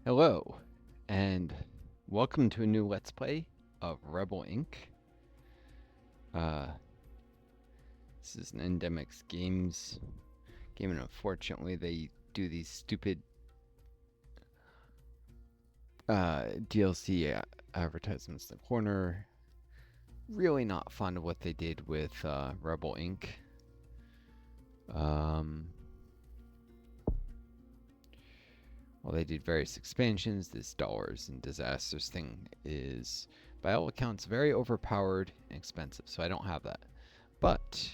Hello, and welcome to a new Let's Play of Rebel Inc. Uh, this is an Endemics Games game, and unfortunately they do these stupid DLC advertisements in the corner. Really not fond of what they did with Rebel Inc. Well, they did various expansions. This Dollars and Disasters thing is, by all accounts, very overpowered and expensive, so I don't have that. But,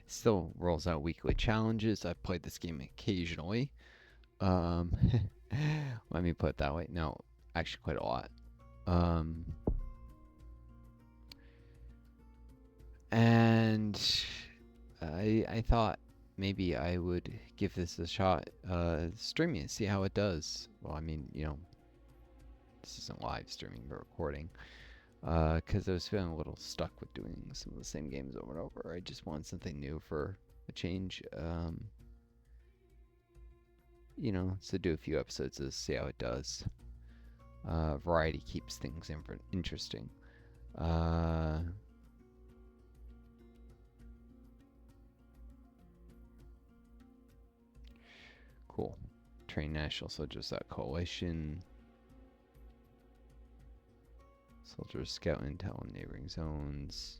still rolls out weekly challenges. I've played this game occasionally. Let me put it that way. No, actually quite a lot. And I thought maybe I would give this a shot, streaming and see how it does. Well, I mean, this isn't live streaming, but recording. Because I was feeling a little stuck with doing some of the same games over and over. I just wanted something new for a change. So do a few episodes to see how it does. Variety keeps things interesting. Cool. Train National Soldiers Coalition. Soldiers scout intel in neighboring zones.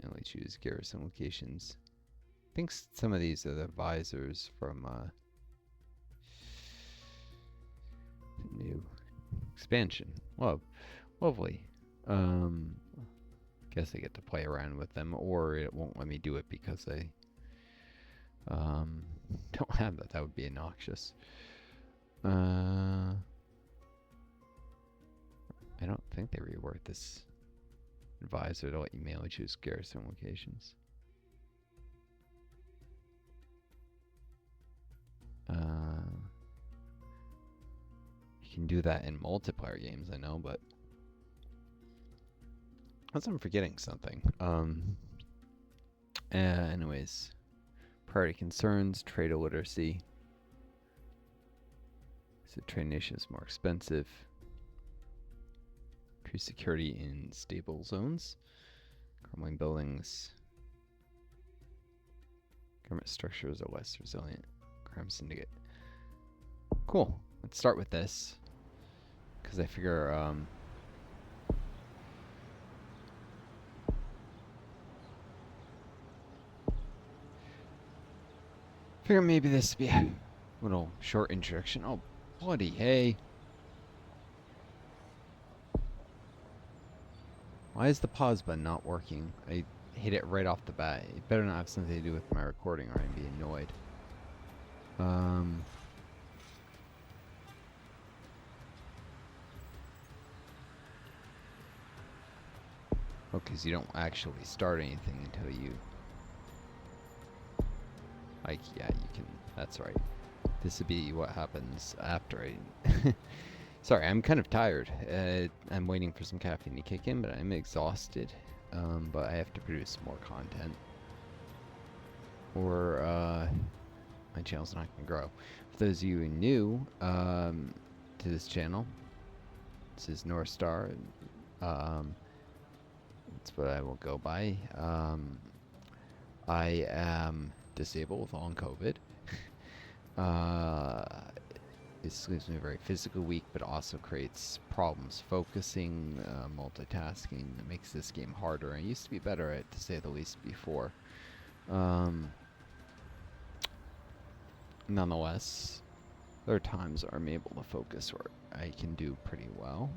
Only choose garrison locations. I think some of these are the advisors from new expansion. Well, lovely. Guess I get to play around with them, or it won't let me do it because I don't have that. That would be obnoxious. I don't think they reworked this advisor to let you manually choose garrison locations. You can do that in multiplayer games, I know, but unless I'm forgetting something. Anyways, priority concerns, trade illiteracy. So trade nation is more expensive. Increase security in stable zones. Crumbling buildings. Government structures are less resilient. Crime syndicate. Cool. Let's start with this, because I figure maybe this would be a little short introduction. Oh, bloody hey. Why is the pause button not working? I hit it right off the bat. It better not have something to do with my recording or I'd be annoyed. Oh, because you don't actually start anything until you... Like, yeah, you can... That's right. This would be what happens after I... Sorry, I'm kind of tired. I'm waiting for some caffeine to kick in, but I'm exhausted. But I have to produce more content, or my channel's not going to grow. For those of you new to this channel, this is Norrthstar. That's what I will go by. I am disabled with long COVID. This leaves me very physically weak, but also creates problems focusing, multitasking. It makes this game harder. I used to be better at it, to say the least, before. Nonetheless, there are times where I'm able to focus where I can do pretty well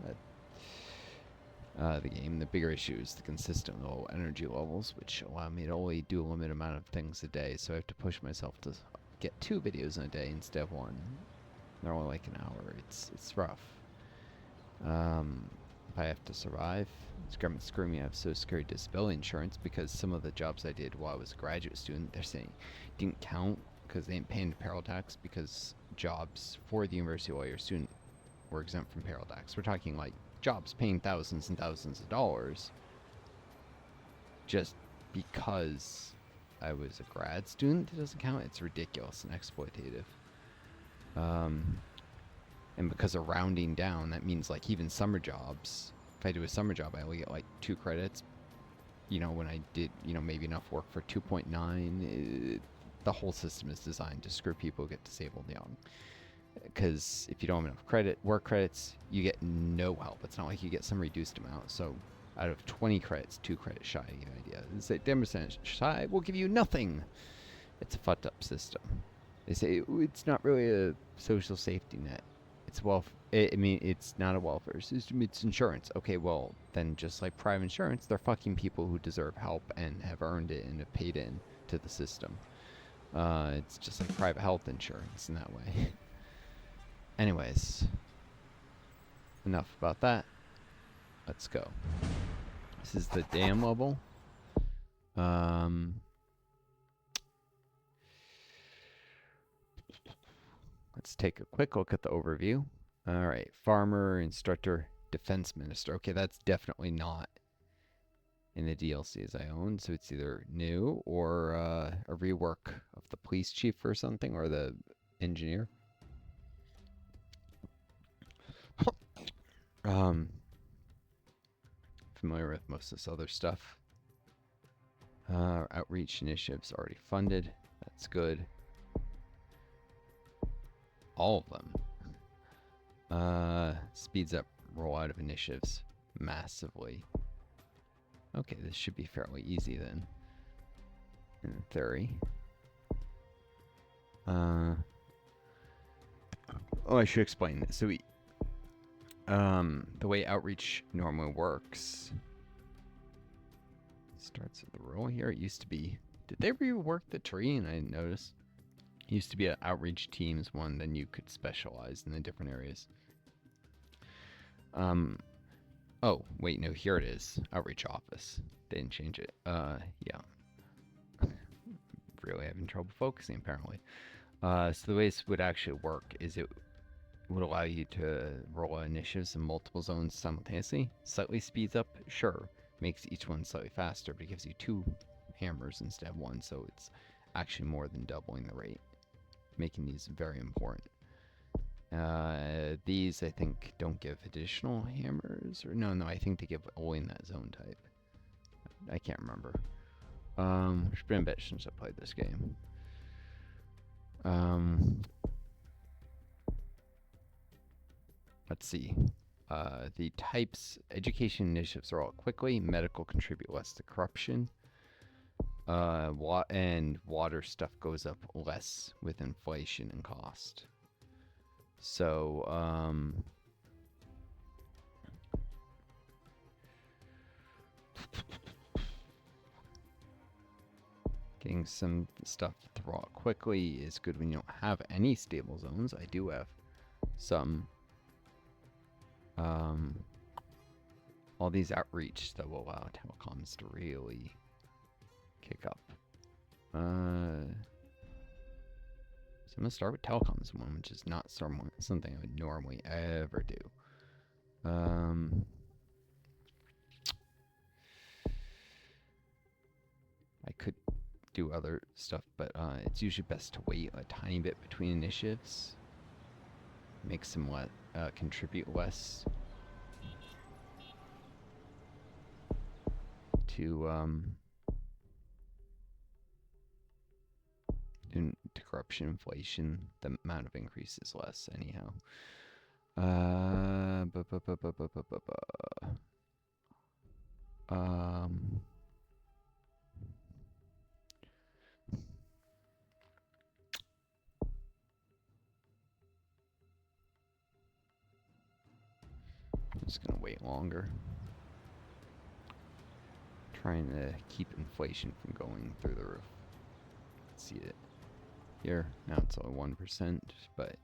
at the game. The bigger issue is the consistent low energy levels, which allow me to only do a limited amount of things a day, so I have to push myself to get 2 videos in a day instead of 1. They're only like an hour. It's rough. If I have to survive, it's screwing me. I have Social Security disability insurance because some of the jobs I did while I was a graduate student, they're saying didn't count because they didn't pay into payroll tax, because jobs for the university while you're a student were exempt from payroll tax. We're talking like jobs paying thousands and thousands of dollars just because I was a grad student, it doesn't count. It's ridiculous and exploitative. And because of rounding down, that means like even summer jobs. If I do a summer job, I only get like 2 credits. You know, when I did, you know, maybe enough work for 2.9, the whole system is designed to screw people who get disabled young. Because if you don't have enough work credits, you get no help. It's not like you get some reduced amount. So out of 20 credits, 2 credits shy, you get an idea. It's like 10% shy will give you nothing. It's a fucked up system. They say it's not really a social safety net. It's it's not a welfare system. It's insurance. Okay, well, then just like private insurance, they're fucking people who deserve help and have earned it and have paid in to the system. It's just like private health insurance in that way. Anyways, enough about that. Let's go. This is the dam level. Let's take a quick look at the overview. All right, farmer, instructor, defense minister. Okay, that's definitely not in the DLCs I own, so it's either new or a rework of the police chief or something, or the engineer. Familiar with most of this other stuff. Outreach initiatives already funded. That's good. All of them. Speeds up rollout of initiatives massively. Okay, this should be fairly easy then, in theory. Oh, I should explain this. So the way outreach normally works starts with the rule here. It used to be, did they rework the tree? And I didn't notice. It used to be an outreach teams one, then you could specialize in the different areas. Oh, wait, no, here it is. Outreach office. They didn't change it. Yeah. Really having trouble focusing, apparently. So the way this would actually work is it would allow you to roll initiatives in multiple zones simultaneously. Slightly speeds up, sure. Makes each one slightly faster, but it gives you 2 hammers instead of 1, so it's actually more than doubling the rate, making these very important. These, I think, don't give additional hammers, or no, I think they give only in that zone type. I can't remember. It's been a bit since I played this game. Let's see. The types, education initiatives are all quickly. Medical contribute less to corruption. And water stuff goes up less with inflation and cost. So, getting some stuff to roll out quickly is good when you don't have any stable zones. I do have some. All these outreach that will allow telecoms to really kick up. So I'm gonna start with telecoms one, which is not something I would normally ever do. I could do other stuff, but it's usually best to wait a tiny bit between initiatives. Makes them contribute less to corruption, inflation. The amount of increase is less anyhow. I'm just gonna wait longer. Trying to keep inflation from going through the roof. See it here. Now it's only 1%, but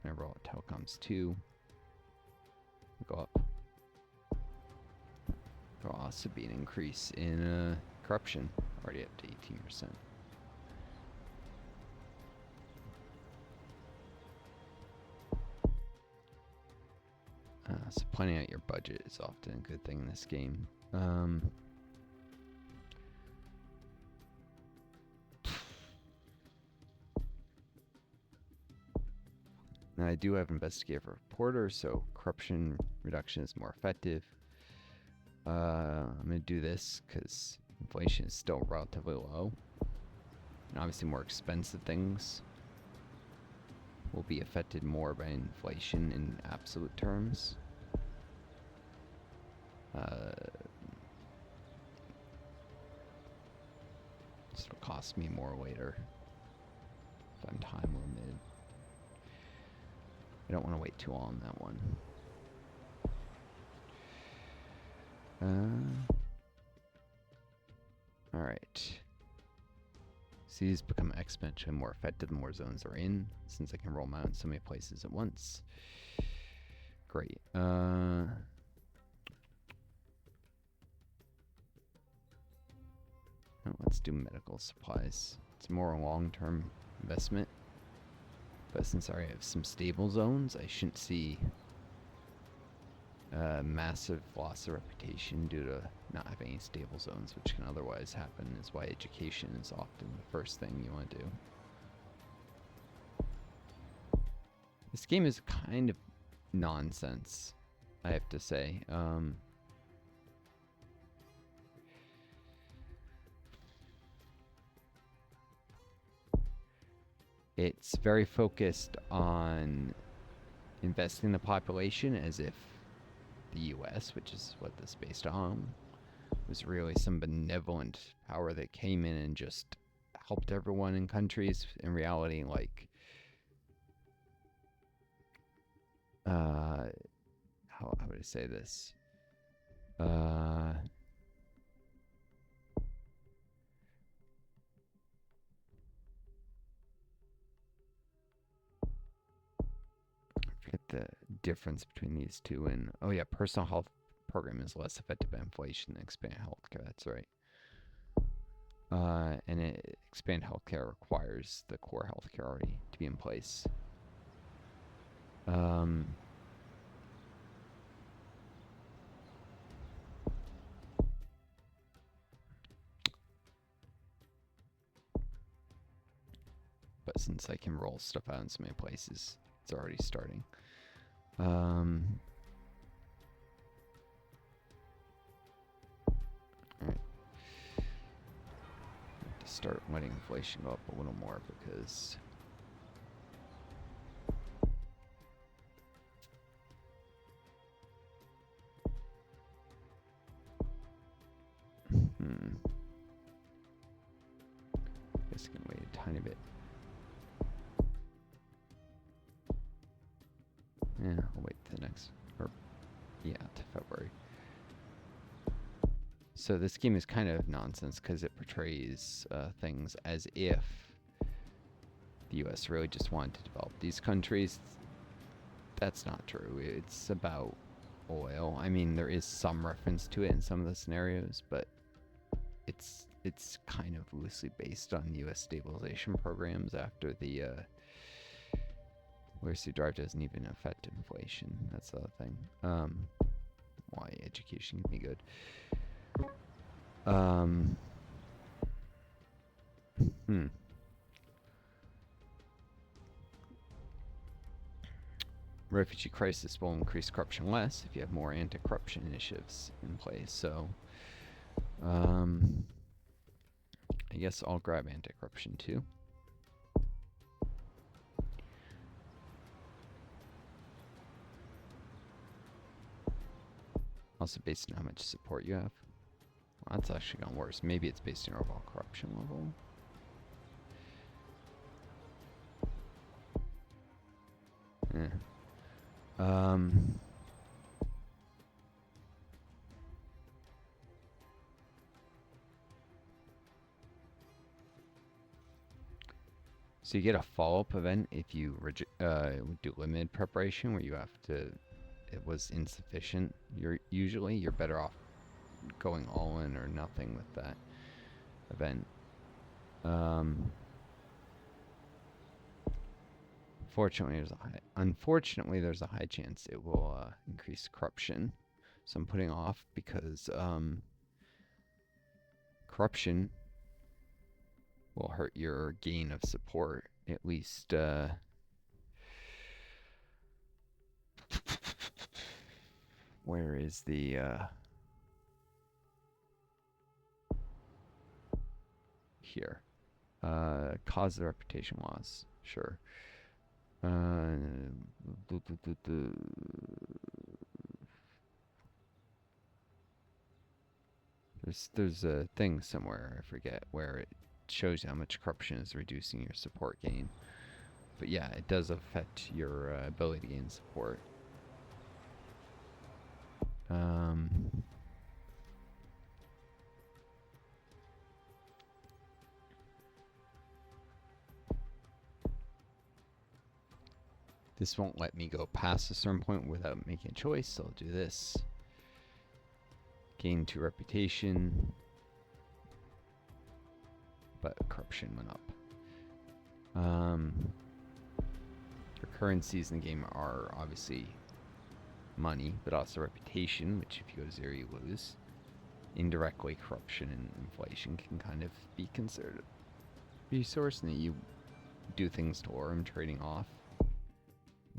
whenever all telecoms 2 go up, there'll also be an increase in corruption, already up to 18%. So planning out your budget is often a good thing in this game. Now, I do have investigative reporter, so corruption reduction is more effective. I'm going to do this because inflation is still relatively low. And obviously more expensive things will be affected more by inflation in absolute terms. This will cost me more later if I'm time limited. I don't want to wait too long on that one. Alright. So these become exponentially more effective the more zones are in, since I can roll them out in so many places at once. Great. Let's do medical supplies. It's more a long-term investment. But since I have some stable zones, I shouldn't see massive loss of reputation due to not having any stable zones, which can otherwise happen, is why education is often the first thing you want to do. This game is kind of nonsense, I have to say. It's very focused on investing in the population as if the US, which is what this is based on, was really some benevolent power that came in and just helped everyone in countries. In reality, like, how would I say this? Forget the difference between these two. And oh yeah, personal health program is less effective by inflation than expand healthcare. That's right. And expand healthcare requires the core healthcare already to be in place. But since I can roll stuff out in so many places, it's already starting. Alright. To start letting inflation go up a little more because I guess I can wait a tiny bit. Yeah, I'll wait to the next, or yeah, to February. So this game is kind of nonsense because it portrays things as if the US really just wanted to develop these countries. That's not true. It's about oil. I mean, there is some reference to it in some of the scenarios, but it's kind of loosely based on US stabilization programs after the where's the drive doesn't even affect inflation. That's the other thing. Why education can be good. Refugee crisis will increase corruption less if you have more anti-corruption initiatives in place. So, I guess I'll grab anti-corruption too. Also based on how much support you have. Well, that's actually gone worse. Maybe it's based on your overall corruption level. So you get a follow-up event if you do limited preparation, where you have to. It was insufficient. You're better off going all in or nothing with that event. Unfortunately, there's a high chance it will increase corruption. So I'm putting off because corruption will hurt your gain of support, at least where is the here? Cause the reputation loss. Sure. There's a thing somewhere, I forget, where it shows how much corruption is reducing your support gain. But yeah, it does affect your ability to gain support. This won't let me go past a certain point without making a choice, so I'll do this. Gain 2 reputation. But corruption went up. Your currencies in the game are obviously money, but also reputation, which if you go to 0, you lose. Indirectly, corruption and inflation can kind of be considered a resource, and that you do things to them, trading off.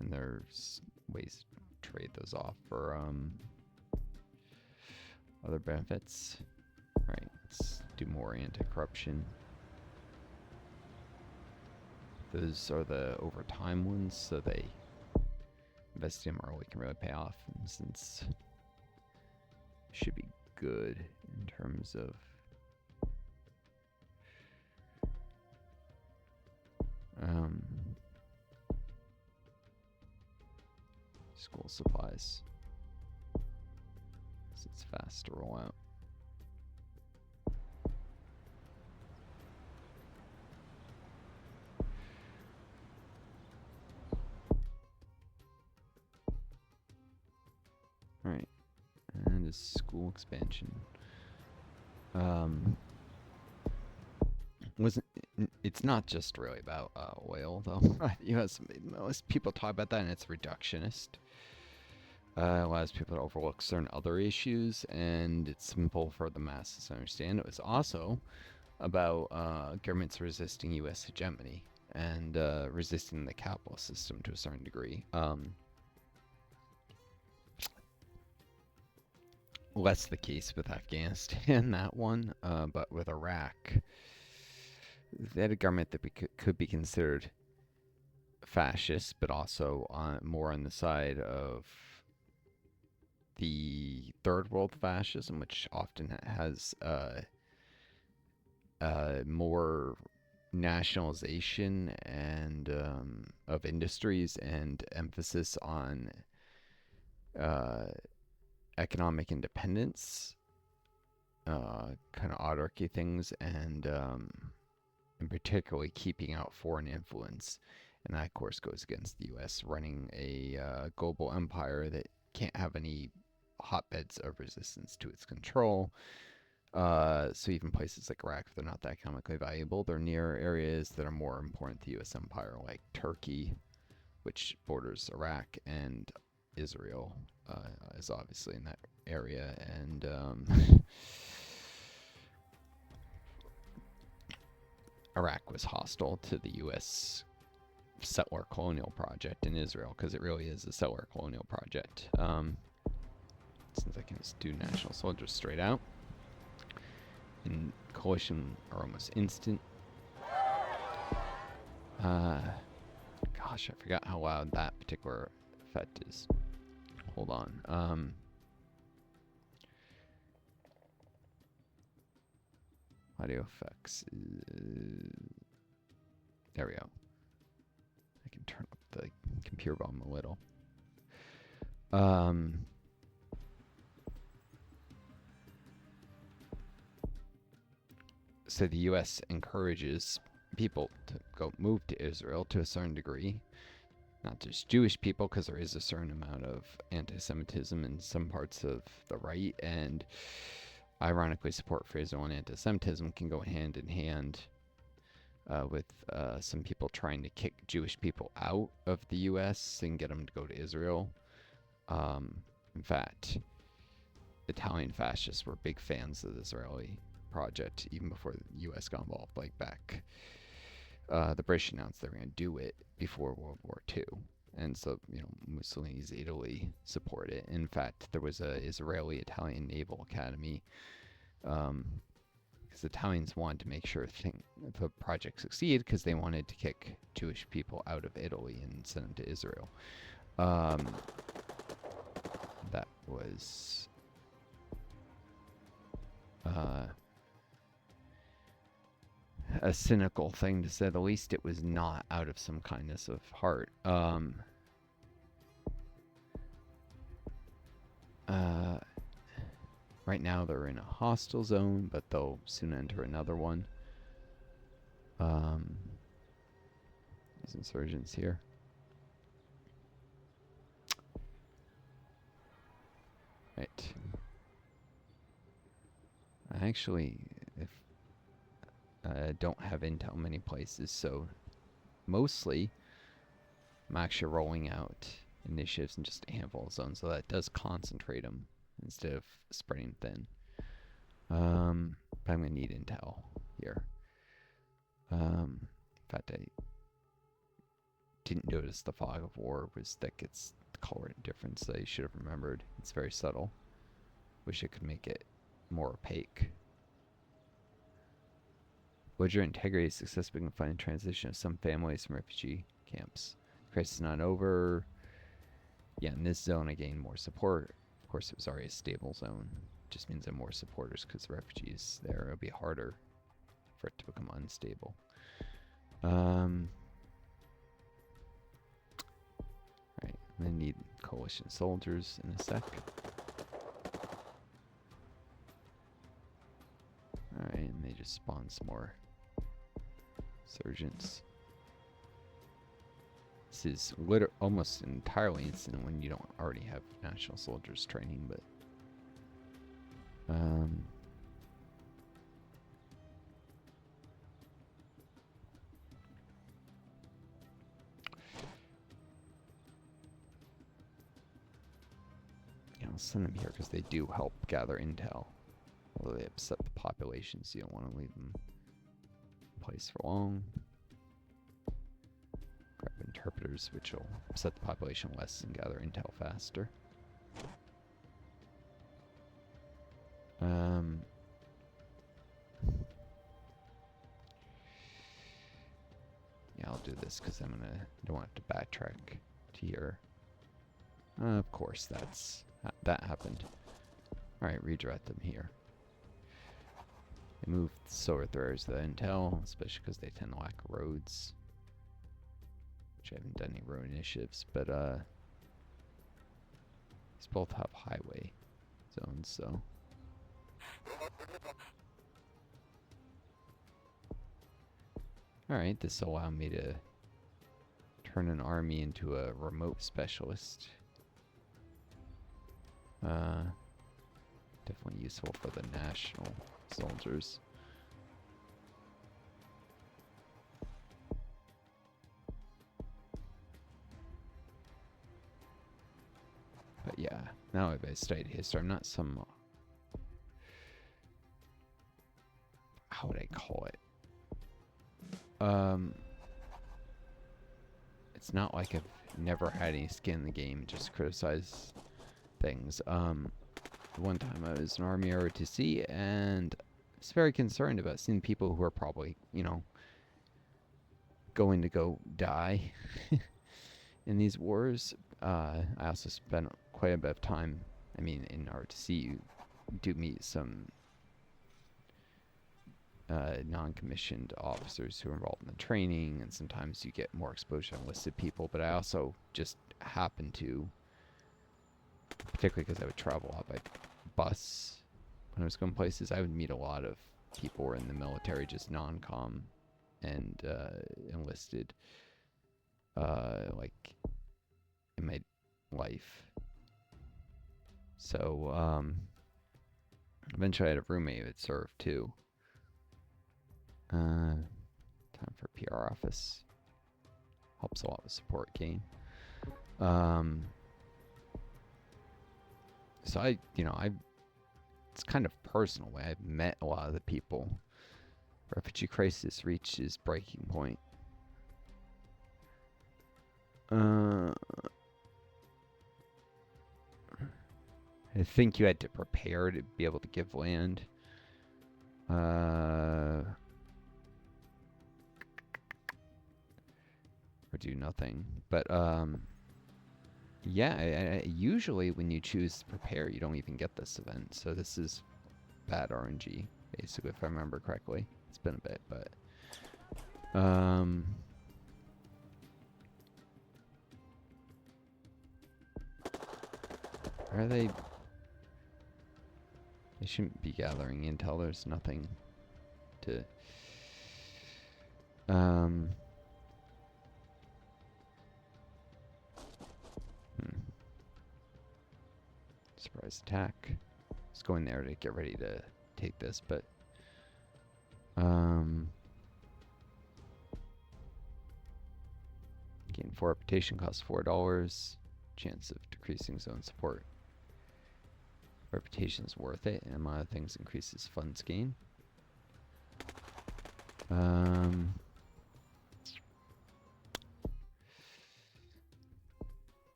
And there's ways to trade those off for other benefits. Right, let's do more anti-corruption. Those are the overtime ones, so they investing them early can really pay off. And since should be good in terms of school supplies. So it's fast to roll out. Alright, and a school expansion. It's not just really about oil, though. Most people talk about that, and it's reductionist. Allows people to overlook certain other issues, and it's simple for the masses to understand. It was also about governments resisting U.S. hegemony and resisting the capitalist system to a certain degree. Less the case with Afghanistan, that one, but with Iraq, they had a government that could be considered fascist, but also more on the side of the third world fascism, which often has more nationalization and of industries and emphasis on economic independence, kind of autarky things, and particularly keeping out foreign influence. And that, of course, goes against the U.S. running a global empire that can't have any hotbeds of resistance to its control. So even places like Iraq, they're not that economically valuable. They're near areas that are more important to the U.S. empire, like Turkey, which borders Iraq, and Israel is obviously in that area. And Iraq was hostile to the U.S. settler colonial project in Israel, because it really is a settler colonial project. Since I can just do national soldiers straight out. And coalition are almost instant. Gosh, I forgot how loud that particular effect is. Hold on. Audio effects. There we go. I can turn up the computer volume a little. So the U.S. encourages people to go move to Israel to a certain degree. Not just Jewish people, because there is a certain amount of anti-Semitism in some parts of the right, and ironically, support for Israel and anti-Semitism can go hand in hand with some people trying to kick Jewish people out of the U.S. and get them to go to Israel. In fact, Italian fascists were big fans of the Israeli project even before the U.S. got involved. Like back, the British announced they were going to do it before World War II, and so, you know, Mussolini's Italy support it. In fact, there was a Israeli-Italian Naval Academy, because the Italians wanted to make sure the project succeed, because they wanted to kick Jewish people out of Italy and send them to Israel. That was a cynical thing, to say the least. It was not out of some kindness of heart. Right now they're in a hostile zone, but they'll soon enter another one. There's insurgents here. Right. I actually don't have intel many places, so mostly I'm actually rolling out initiatives in just a handful of zones, so that does concentrate them instead of spreading thin. But I'm gonna need intel here. In fact, I didn't notice the fog of war was thick. It's the color difference I should have remembered. It's very subtle. Wish I could make it more opaque. Would your integrity success be confined in transition of some families from refugee camps? Crisis is not over. Yeah, in this zone I gained more support. Of course, it was already a stable zone. Just means I have more supporters because the refugees there. It'll be harder for it to become unstable. Right, I'm gonna need coalition soldiers in a sec. Alright, and they just spawn some more insurgents. This is almost entirely instant when you don't already have national soldiers training, but yeah, I'll send them here because they do help gather intel. Although they upset the population, so you don't want to leave them in place for long. Grab interpreters, which will upset the population less and gather intel faster. Yeah, I'll do this because don't want to backtrack to here. Of course, that happened. All right, redirect them here. They moved solar throwers to the intel, especially because they tend to lack roads. Which I haven't done any road initiatives, but these both have highway zones, so. Alright, this will allow me to turn an army into a remote specialist. Definitely useful for the national soldiers. But yeah, now I've studied history. I'm not some... how would I call it? It's not like I've never had any skin in the game, just criticize things. One time I was in Army ROTC, and I was very concerned about seeing people who are probably, you know, going to go die in these wars. I also spent quite a bit of time, I mean, in ROTC, you do meet some non-commissioned officers who are involved in the training, and sometimes you get more exposure to enlisted people, but I also just happened to, particularly because I would travel a lot by bus when I was going places, I would meet a lot of people who were in the military, just non-com and enlisted, like, in my life. So, eventually I had a roommate that served too. Time for PR office. Helps a lot with support gain. So it's kind of personal way. I've met a lot of the people. Refugee crisis reached its breaking point. I think you had to prepare to be able to give land. Or do nothing. But, yeah, usually when you choose to prepare, you don't even get this event. So this is bad RNG, basically, if I remember correctly. It's been a bit, but... Are they... They shouldn't be gathering until there's nothing to... Surprise attack. Just going there to get ready to take this, but... Gain 4 reputation, costs $4. Chance of decreasing zone support. Reputation is worth it, and among other things increases funds gain.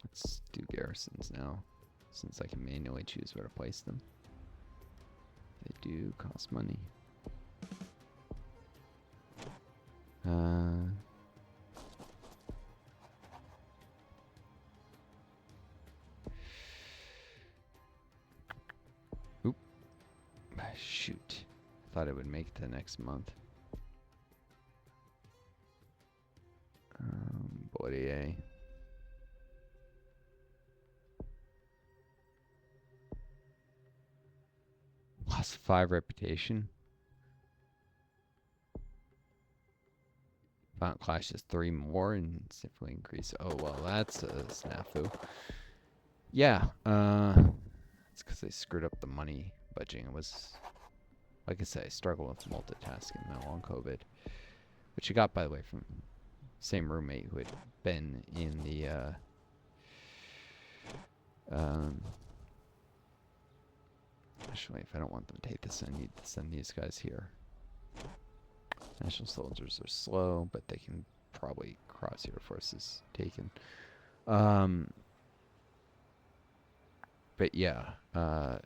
Let's do garrisons now, since I can manually choose where to place them. They do cost money. Oop. Shoot. Thought it would make it to next month. Boy, Lost 5 reputation. Violent Clash is 3 more and significantly increase. Oh, well, that's a snafu. Yeah, it's because they screwed up the money budgeting. It was, like I said, I struggle with multitasking now on COVID. Which I got, by the way, from the same roommate who had been in the, actually, if I don't want them to take this, I need to send these guys here. National soldiers are slow, but they can probably cross here before this is taken. But yeah, the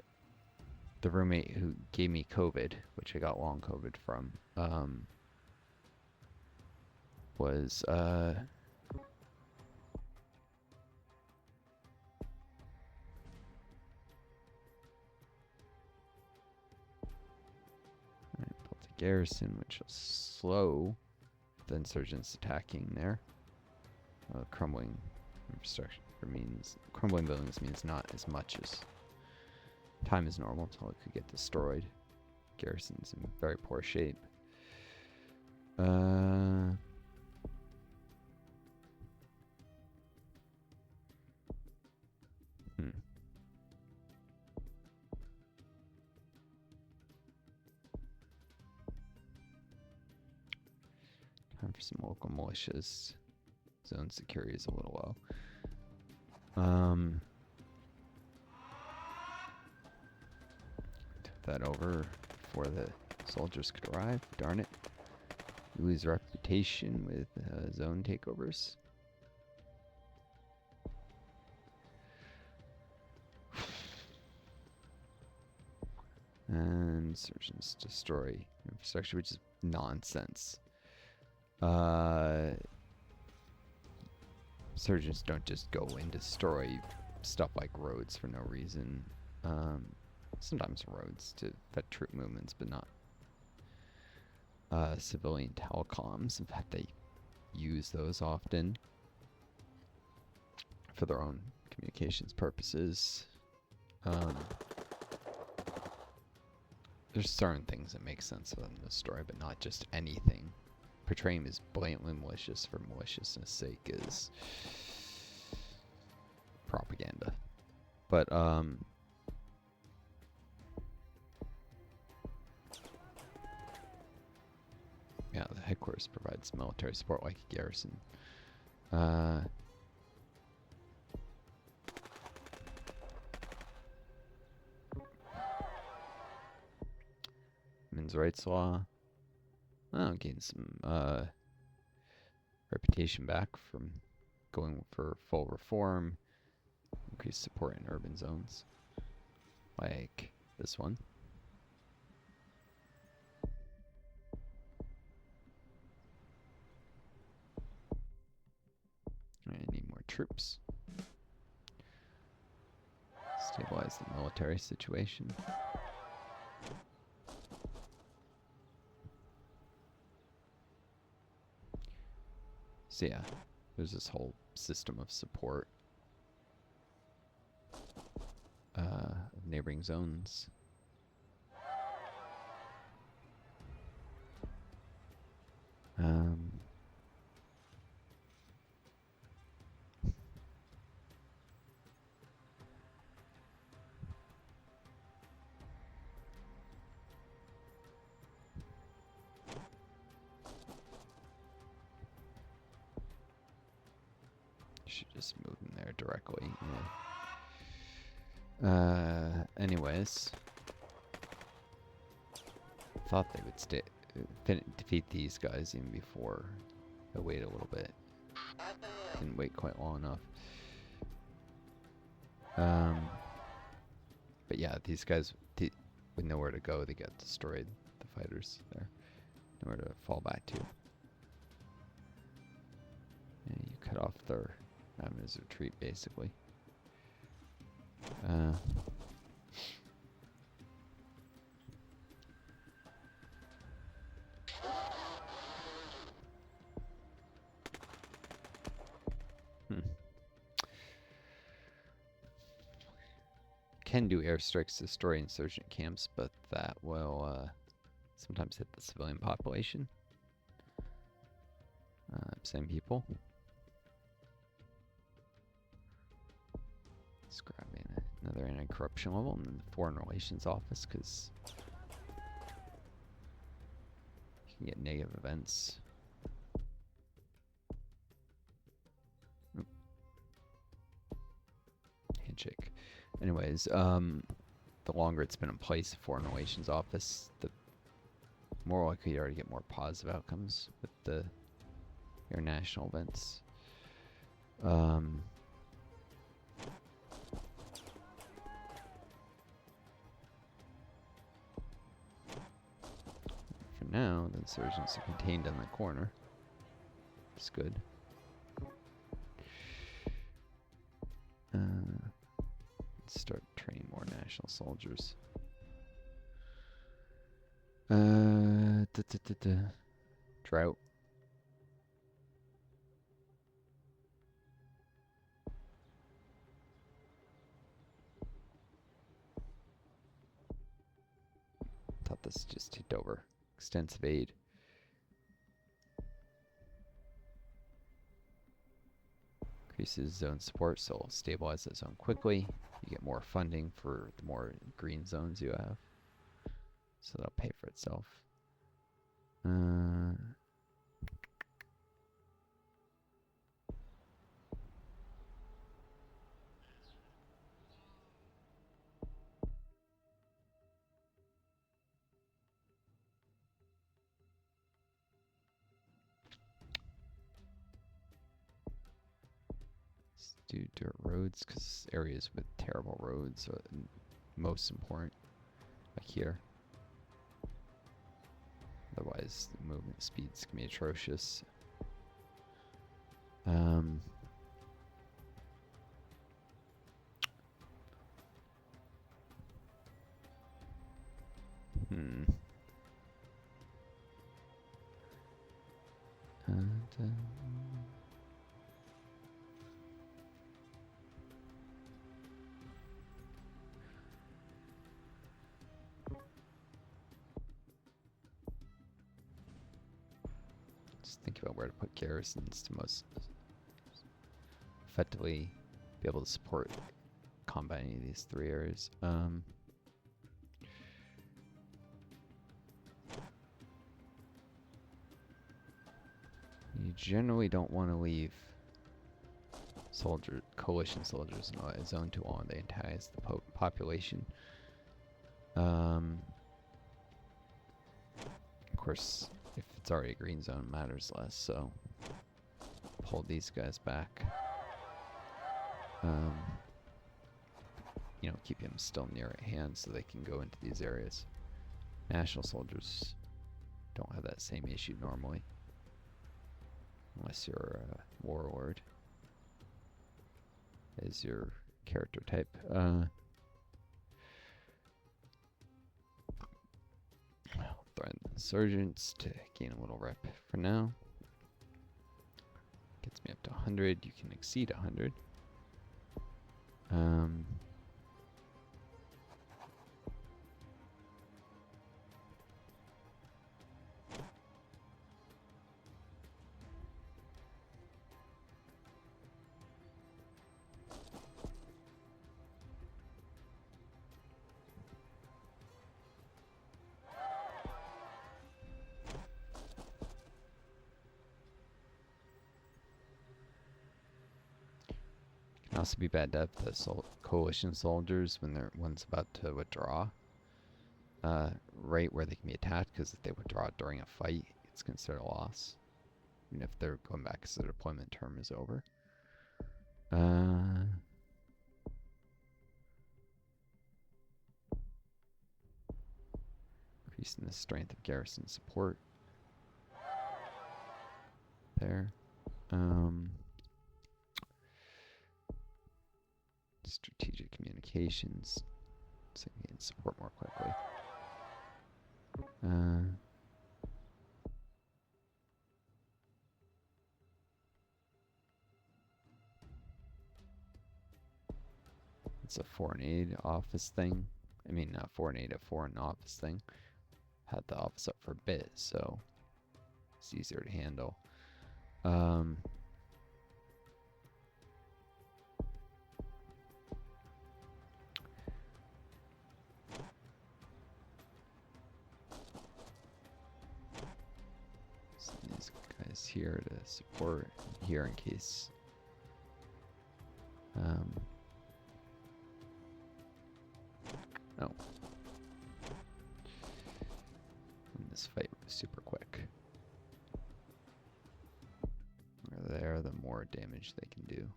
roommate who gave me COVID, which I got long COVID from, was built a garrison, which will slow the insurgents attacking there. Crumbling infrastructure means crumbling buildings means not as much as time is normal until it could get destroyed. Garrison's in very poor shape. Time for some local militias. Zone security is a little low. Took that over before the soldiers could arrive. Darn it. You lose reputation with zone takeovers. And insurgents destroy infrastructure, which is nonsense. Insurgents don't just go and destroy stuff like roads for no reason. Sometimes roads to affect troop movements, but not civilian telecoms. In fact, they use those often for their own communications purposes. There's certain things that make sense in the story, but not just anything. Portraying him as blatantly malicious for maliciousness' sake is propaganda. But, yeah, the headquarters provides military support like a garrison. Men's rights law. Oh, gain some reputation back from going for full reform. increase support in urban zones, like this one. I need more troops. Stabilize the military situation. So yeah, there's this whole system of support of neighboring zones. Should just move them there directly. Yeah. Anyways, thought they would defeat these guys even before I wait a little bit. Didn't wait quite long enough. But yeah, these guys with nowhere to go, they got destroyed. The fighters there, nowhere to fall back to. And you cut off their avenues of retreat, basically. Can do airstrikes to destroy insurgent camps, but that will sometimes hit the civilian population. Same people. Let's grab another anti-corruption level and then the Foreign Relations Office, because you can get negative events. Oop. Handshake. Anyways, the longer it's been in place, the Foreign Relations Office, the more likely you are to get more positive outcomes with the international events. For now, the insurgents are contained in the corner. It's good. Let's start training more national soldiers. Drought. Thought this just ticked over. Extensive aid. Increases zone support, so it'll stabilize that zone quickly. You get more funding for the more green zones you have. So that'll pay for itself. Let's do dirt roads, because areas with terrible roads are most important, like here. Otherwise, the movement speeds can be atrocious. Just think about where to put garrisons to most effectively be able to support combating these three areas. You generally don't want to leave coalition soldiers in a zone too long. They antagonize the population. Of course, if it's already a green zone, it matters less, so pull these guys back. keep him still near at hand so they can go into these areas. National soldiers don't have that same issue normally, unless you're a warlord is your character type. Threaten insurgents to gain a little rep for now. Gets me up to 100. You can exceed 100. Can also be bad to have the coalition soldiers when one's about to withdraw, right where they can be attacked, because if they withdraw during a fight, it's considered a loss, even if they're going back because the deployment term is over. Increasing the strength of garrison support. There. Strategic communications, so you can support more quickly. It's a foreign aid office thing. I mean, not foreign aid, a foreign office thing. Had the office up for a bit, so it's easier to handle. So these guys here to support here in case. Oh. And this fight was super quick. There, the more damage they can do.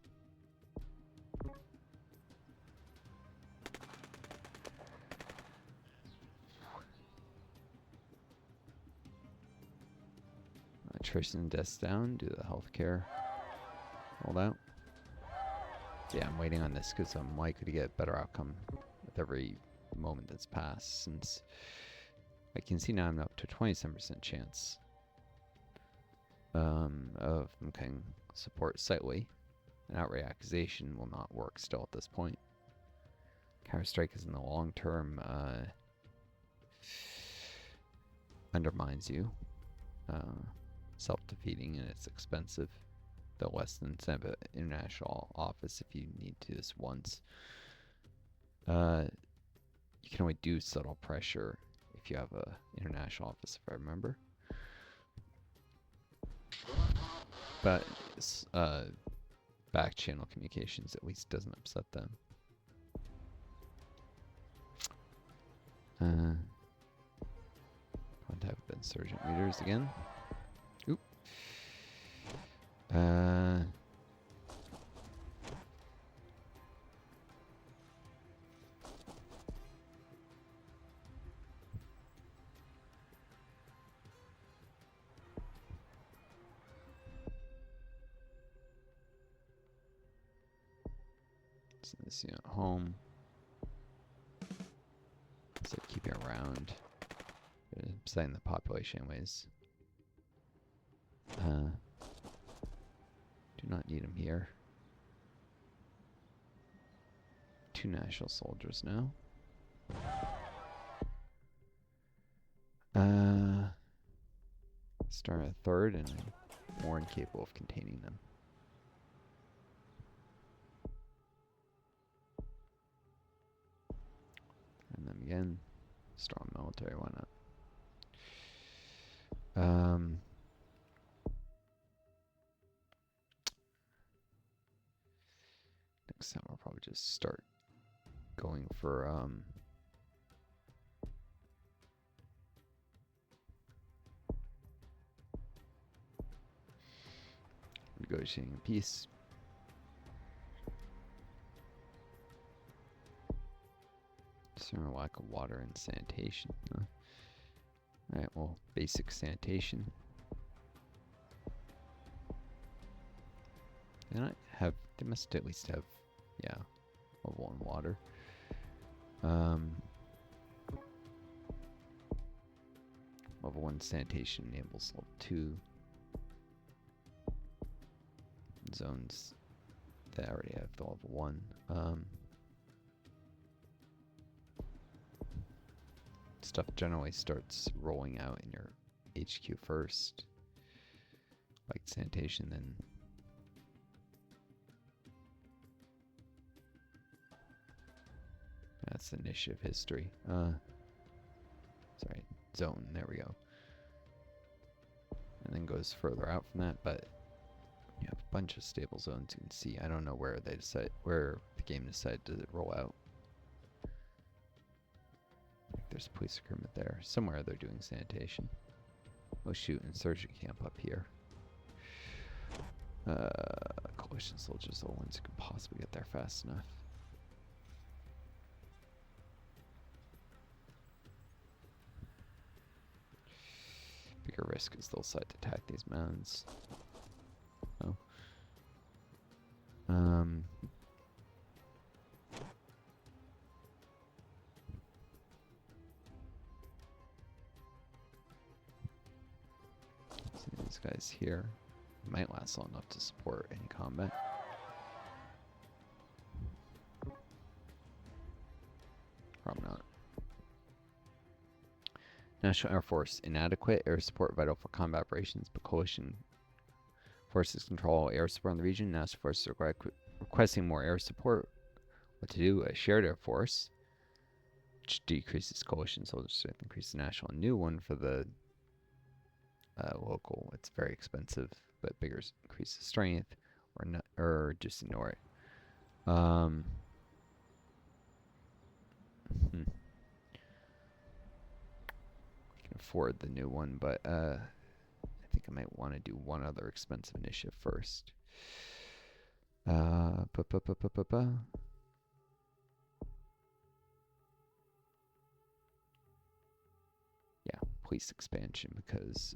Attrition and deaths down, do the healthcare. Hold out. Yeah, I'm waiting on this because I'm likely to get a better outcome with every moment that's passed, since I can see now I'm up to 27% chance of them can support slightly. An outright accusation will not work still at this point. Counterstrike is in the long term undermines you. Self-defeating, and it's expensive. Though less than set an international office if you need to this once. You can only do subtle pressure if you have a international office, if I remember. But back channel communications at least doesn't upset them. Contact with insurgent leaders again. Oop. Send this unit home. So keep it around. Setting the population anyways. Do not need him here. 2 national soldiers now. Start a 3rd and more incapable of containing them. And then again, strong military, why not? Next time I'll probably just start going for negotiating peace. Concern lack of water and sanitation. Huh? Alright, well, basic sanitation. They must at least have, yeah, level 1 water. Level 1 sanitation enables level 2 zones that already have the level 1. Stuff generally starts rolling out in your HQ first, like sanitation, then that's initiative history. Sorry, zone, there we go. And then goes further out from that, but you have a bunch of stable zones you can see. I don't know where the game decided to roll out. There's a police recruitment there. Somewhere they're doing sanitation. Oh shoot, insurgent camp up here. Coalition soldiers are the ones who can possibly get there fast enough. Bigger risk is they'll decide to attack these mounds. Oh. These guys here might last long enough to support any combat. Probably not. National Air Force, inadequate air support vital for combat operations, but coalition forces control air support in the region. National forces are requesting more air support. What to do? A shared air force, which decreases coalition soldiers strength, increases the national. A new one for the local. It's very expensive, but bigger increases strength, or not, or just ignore it. We can afford the new one, but I think I might want to do one other expensive initiative first. Yeah, police expansion, because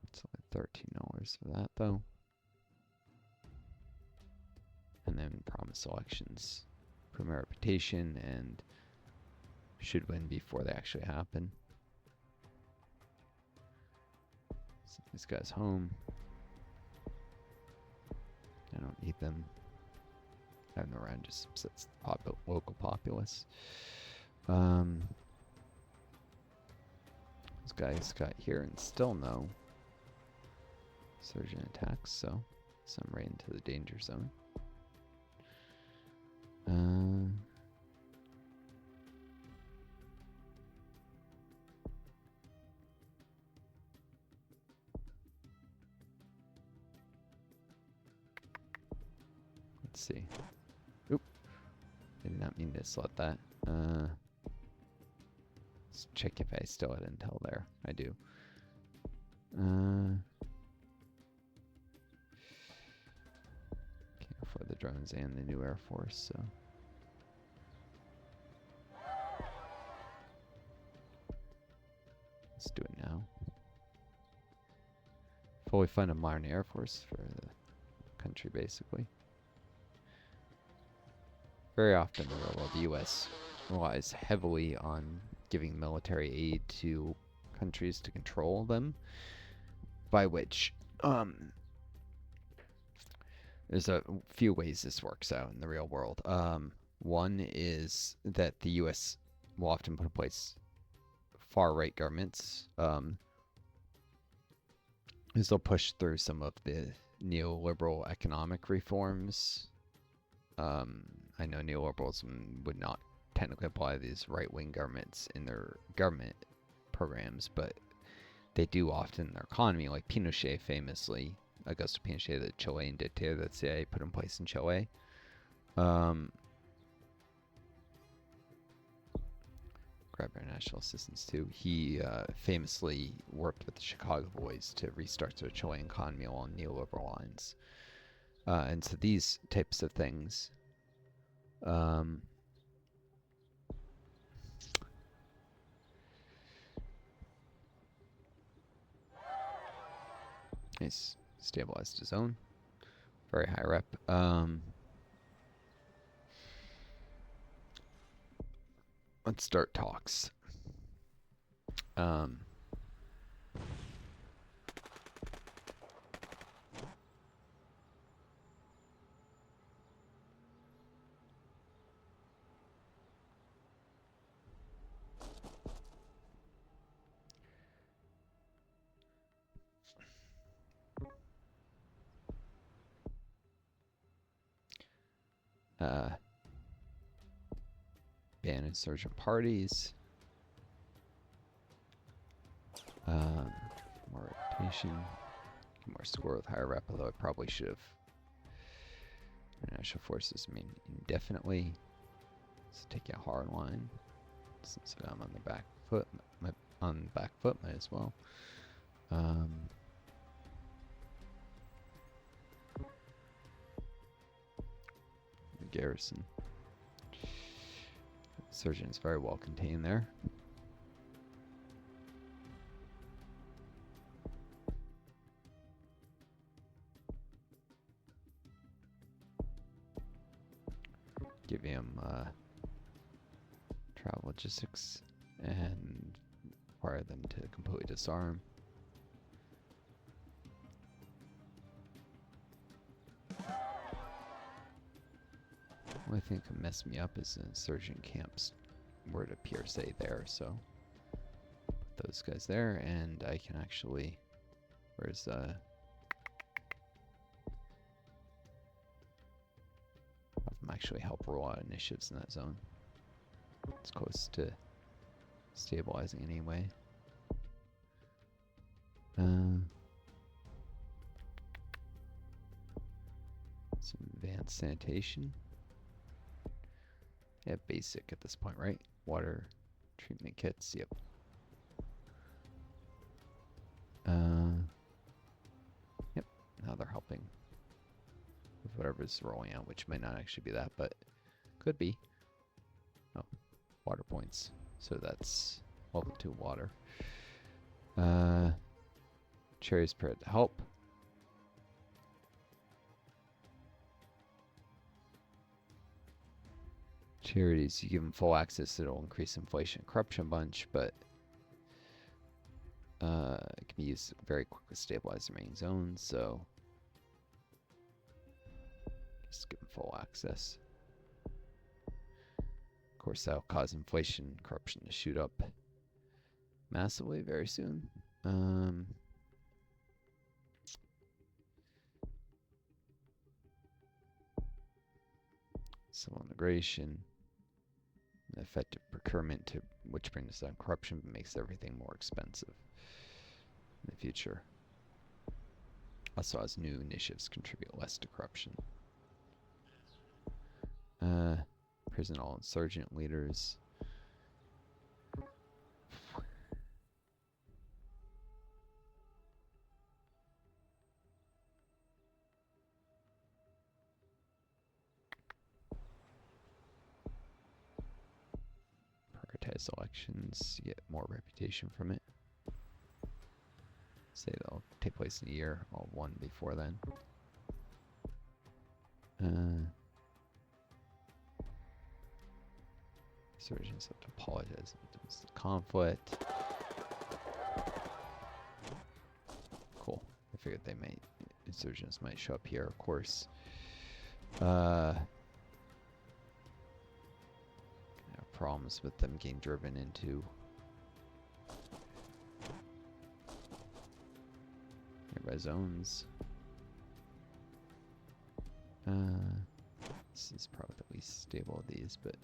it's only $13 for that though. And then promise elections, prove my reputation, and should win before they actually happen. Send these guys home. I don't need them. Having them around just upsets the local populace. These guys got here and still no surgeon attacks, so some right into the danger zone. Let's see. Oop. I did not mean to select that. Let's check if I still had intel there. I do. Can't afford the drones and the new Air Force, so. Let's do it now. Fully fund a modern Air Force for the country, basically. Very often in the real world, the U.S. relies heavily on giving military aid to countries to control them, by which there's a few ways this works out in the real world. One is that the U.S. will often put in place far-right governments, is they'll push through some of the neoliberal economic reforms. I know neoliberalism would not technically apply to these right-wing governments in their government programs, but they do often in their economy, like Pinochet famously, Augusto Pinochet, the Chilean dictator that CIA put in place in Chile. Grab grab our national assistance too. He famously worked with the Chicago Boys to restart the Chilean economy along neoliberal lines. And so these types of things he's stabilized his own. Very high rep. Let's start talks. Ban insurgent parties. More reputation. More score with higher rep, although I probably should have. International forces, I mean, indefinitely. Let's take a hard line. Since I'm on the back foot, might as well. The garrison. Insurgent is very well contained there. Give him travel logistics and require them to completely disarm. Only thing that can mess me up is the insurgent camps were to appear, say, there, so put those guys there, and I can actually, where's have them actually help roll out initiatives in that zone. It's close to stabilizing anyway. Some advanced sanitation. Yeah, basic at this point, right? Water treatment kits, yep. Yep, now they're helping with whatever's rolling out, which might not actually be that, but could be. Oh, water points. So that's level 2 water. Cherries prepared to help. Charities, you give them full access, it'll increase inflation and corruption a bunch, but it can be used very quickly to stabilize the remaining zones, so just give them full access. Of course, that'll cause inflation and corruption to shoot up massively very soon. Civil integration. Effective procurement, to which brings down corruption but makes everything more expensive in the future. Also, as new initiatives contribute less to corruption. Prison all insurgent leaders. Prioritize elections, you get more reputation from it. Say they'll take place in a year, or one before then. Insurgents have to apologize if it's a conflict. Cool. I figured insurgents might show up here, of course. Have problems with them getting driven into nearby zones. This is probably the least stable of these, but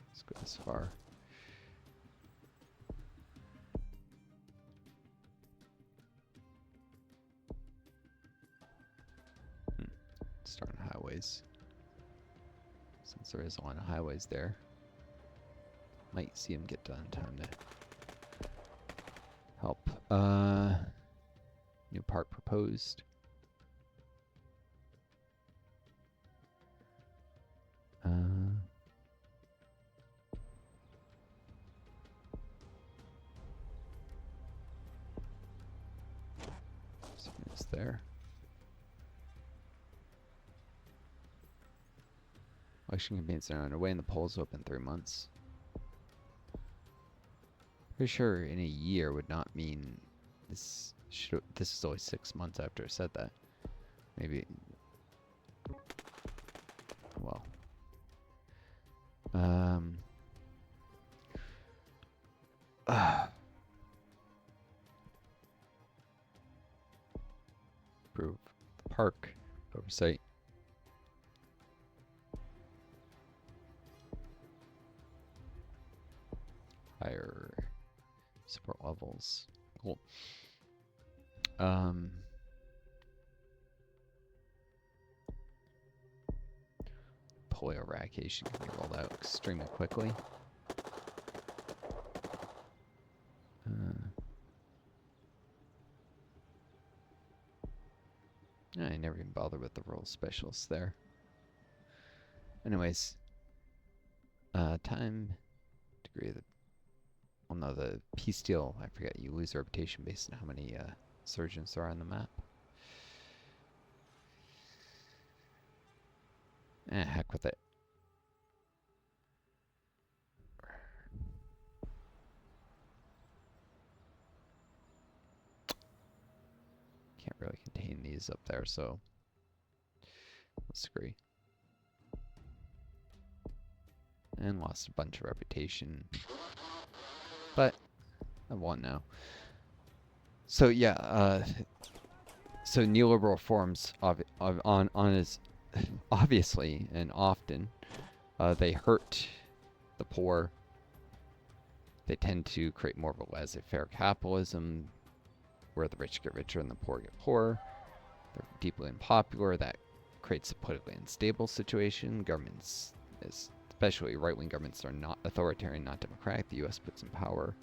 let's go this far. start on highways. Since there is a line of highways there. Might see them get done in time to help. New park proposed. It's there. Election campaigns are underway and the polls open 3 months. Pretty sure in a year would not mean this. This is always 6 months after I said that. Maybe. Well. Approve the park oversight. Higher support levels. Cool. Polio eradication can be rolled out extremely quickly. I never even bothered with the rural specialists there. Anyways, time, degree of the. Well, no, the peace deal. I forget. You lose reputation based on how many surgeons there are on the map. Heck with it. Can't really contain these up there, so let's agree. And lost a bunch of reputation. But I won now. So yeah, so neoliberal reforms on is obviously and often they hurt the poor. They tend to create more of a laissez-faire capitalism where the rich get richer and the poor get poorer. They're deeply unpopular. That creates a politically unstable situation. Governments, especially right-wing governments, are not authoritarian, not democratic. The U.S. puts in power.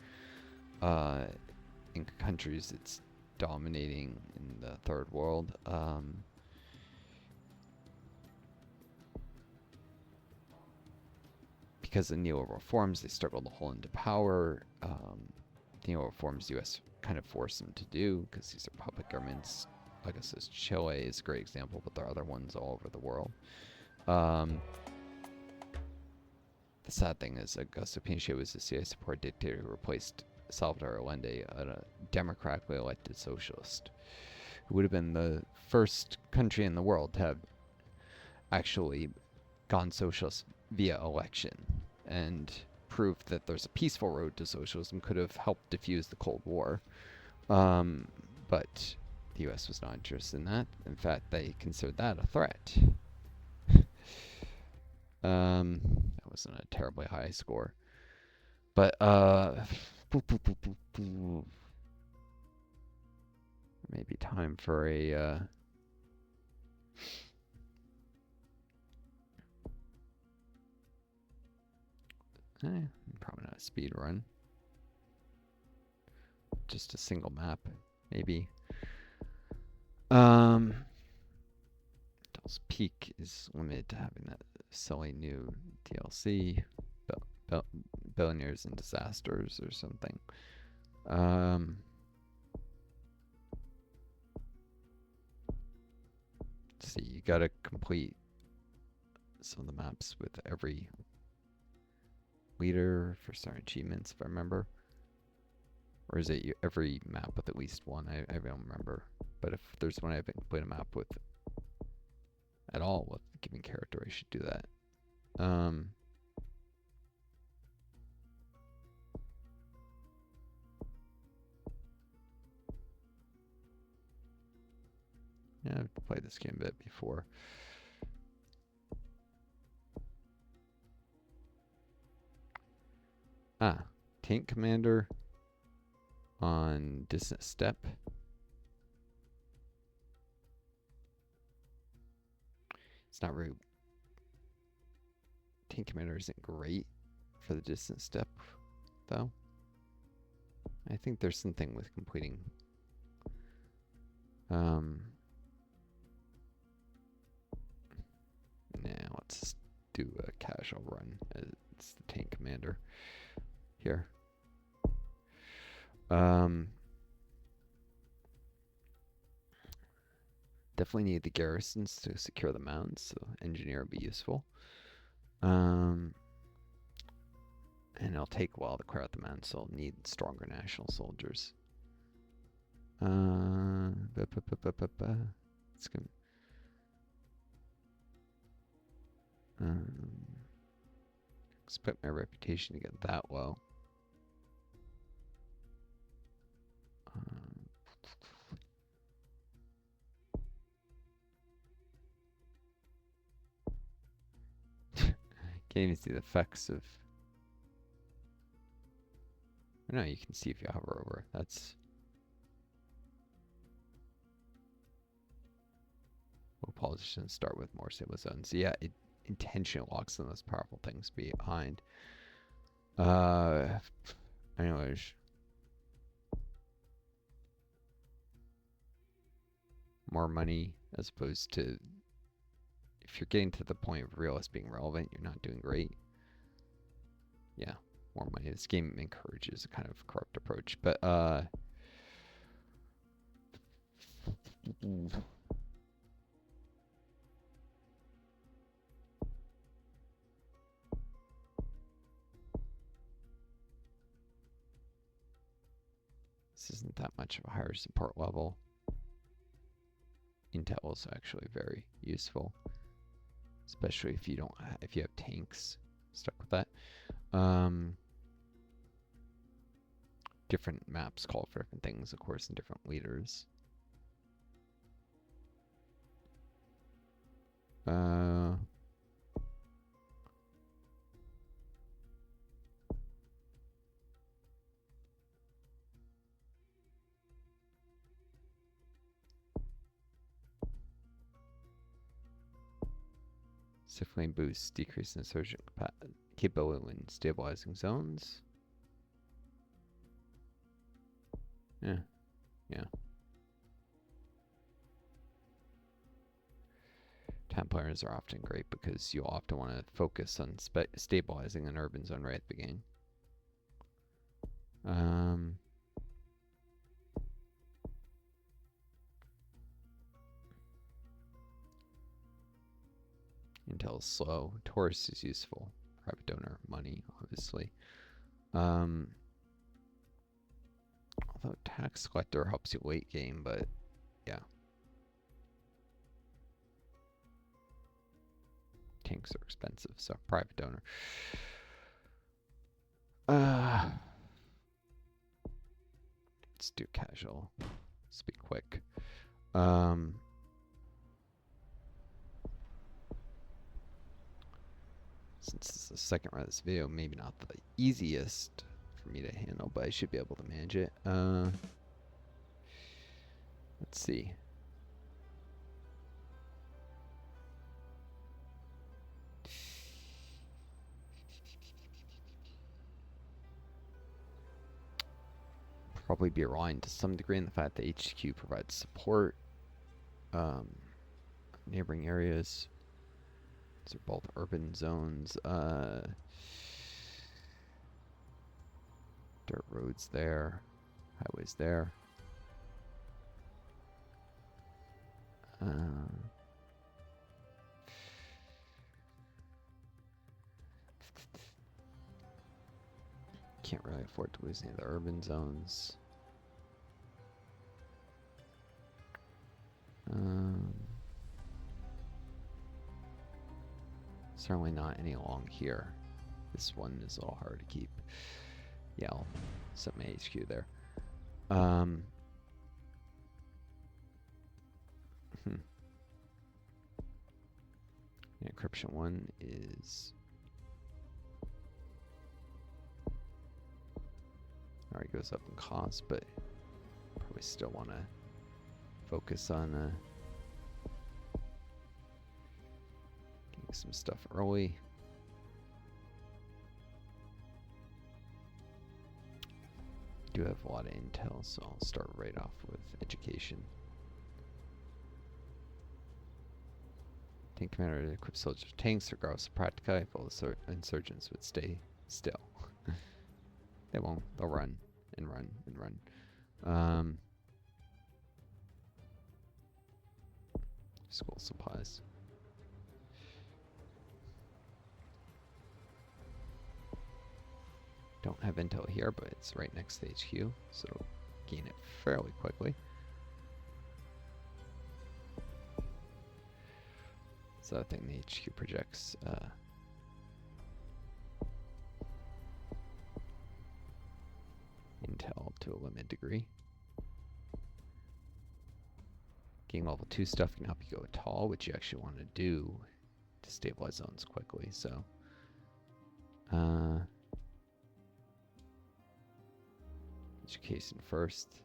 In countries it's dominating in the third world. Because of neoliberal reforms, they struggle to hold into power. Neoliberal reforms the U.S. kind of force them to do because these are puppet governments. Like I said, Chile is a great example, but there are other ones all over the world. The sad thing is Augusto Pinochet was a CIA-supported dictator who replaced Salvador Allende, a democratically elected socialist, who would have been the first country in the world to have actually gone socialist via election and proved that there's a peaceful road to socialism, could have helped defuse the Cold War. But the U.S. was not interested in that. In fact, they considered that a threat. That wasn't a terribly high score. But, maybe time for a, probably not a speed run. Just a single map, maybe. Devil's Peak is limited to having that silly new DLC, Billionaires and Disasters or something. Let's see, you gotta complete some of the maps with every leader for certain achievements, if I remember. Or is it every map with at least one? I don't remember. But if there's one I haven't completed a map with at all with a given character, I should do that. Yeah, I've played this game a bit before. Tank Commander on Distant Steppe. It's not really. Tank commander isn't great for the distance step, though. I think there's something with completing. Now let's do a casual run. It's the tank commander here. Definitely need the garrisons to secure the mountains, so engineer would be useful. And it'll take a while to clear out the mountains, so I'll need stronger national soldiers. It's gonna. Expect my reputation to get that low. Can't even see the effects of. No, you can see if you hover over. That's. Well, politicians start with more stable zones. So yeah, it intentionally locks the most powerful things behind. Anyways. More money as opposed to. If you're getting to the point of realists being relevant, you're not doing great. Yeah, more money. This game encourages a kind of corrupt approach, but this isn't that much of a higher support level. Intel is actually very useful, especially if you don't if you have tanks stuck with that. Different maps call for different things, of course, and different leaders. Significantly boosts decrease in insurgent capability when stabilizing zones. Yeah. Templars are often great because you'll often want to focus on stabilizing an urban zone right at the beginning. Intel is slow. Taurus is useful. Private donor, money, obviously. Although tax collector helps you late game, but yeah. Tanks are expensive, so private donor. Let's do casual. Let's be quick. Since this is the second run of this video, maybe not the easiest for me to handle, but I should be able to manage it. Let's see. Probably be aligned to some degree in the fact that HQ provides support. Neighboring areas. These are both urban zones. Dirt roads there. Highways there. Can't really afford to lose any of the urban zones. Certainly not any along here. This one is a little hard to keep. Yeah, I'll set my HQ there. Encryption 1 is alright, goes up in cost, but probably still want to focus on Take some stuff early. Do have a lot of intel, so I'll start right off with education. Tank commander equipped soldiers with tanks, regardless of practicality, if all the insurgents would stay still. They won't. They'll run and run and run. School supplies. Don't have intel here, but it's right next to HQ, so gain it fairly quickly. So I think the HQ projects intel to a limited degree. Gain level 2 stuff can help you go tall, which you actually want to do to stabilize zones quickly. So education first,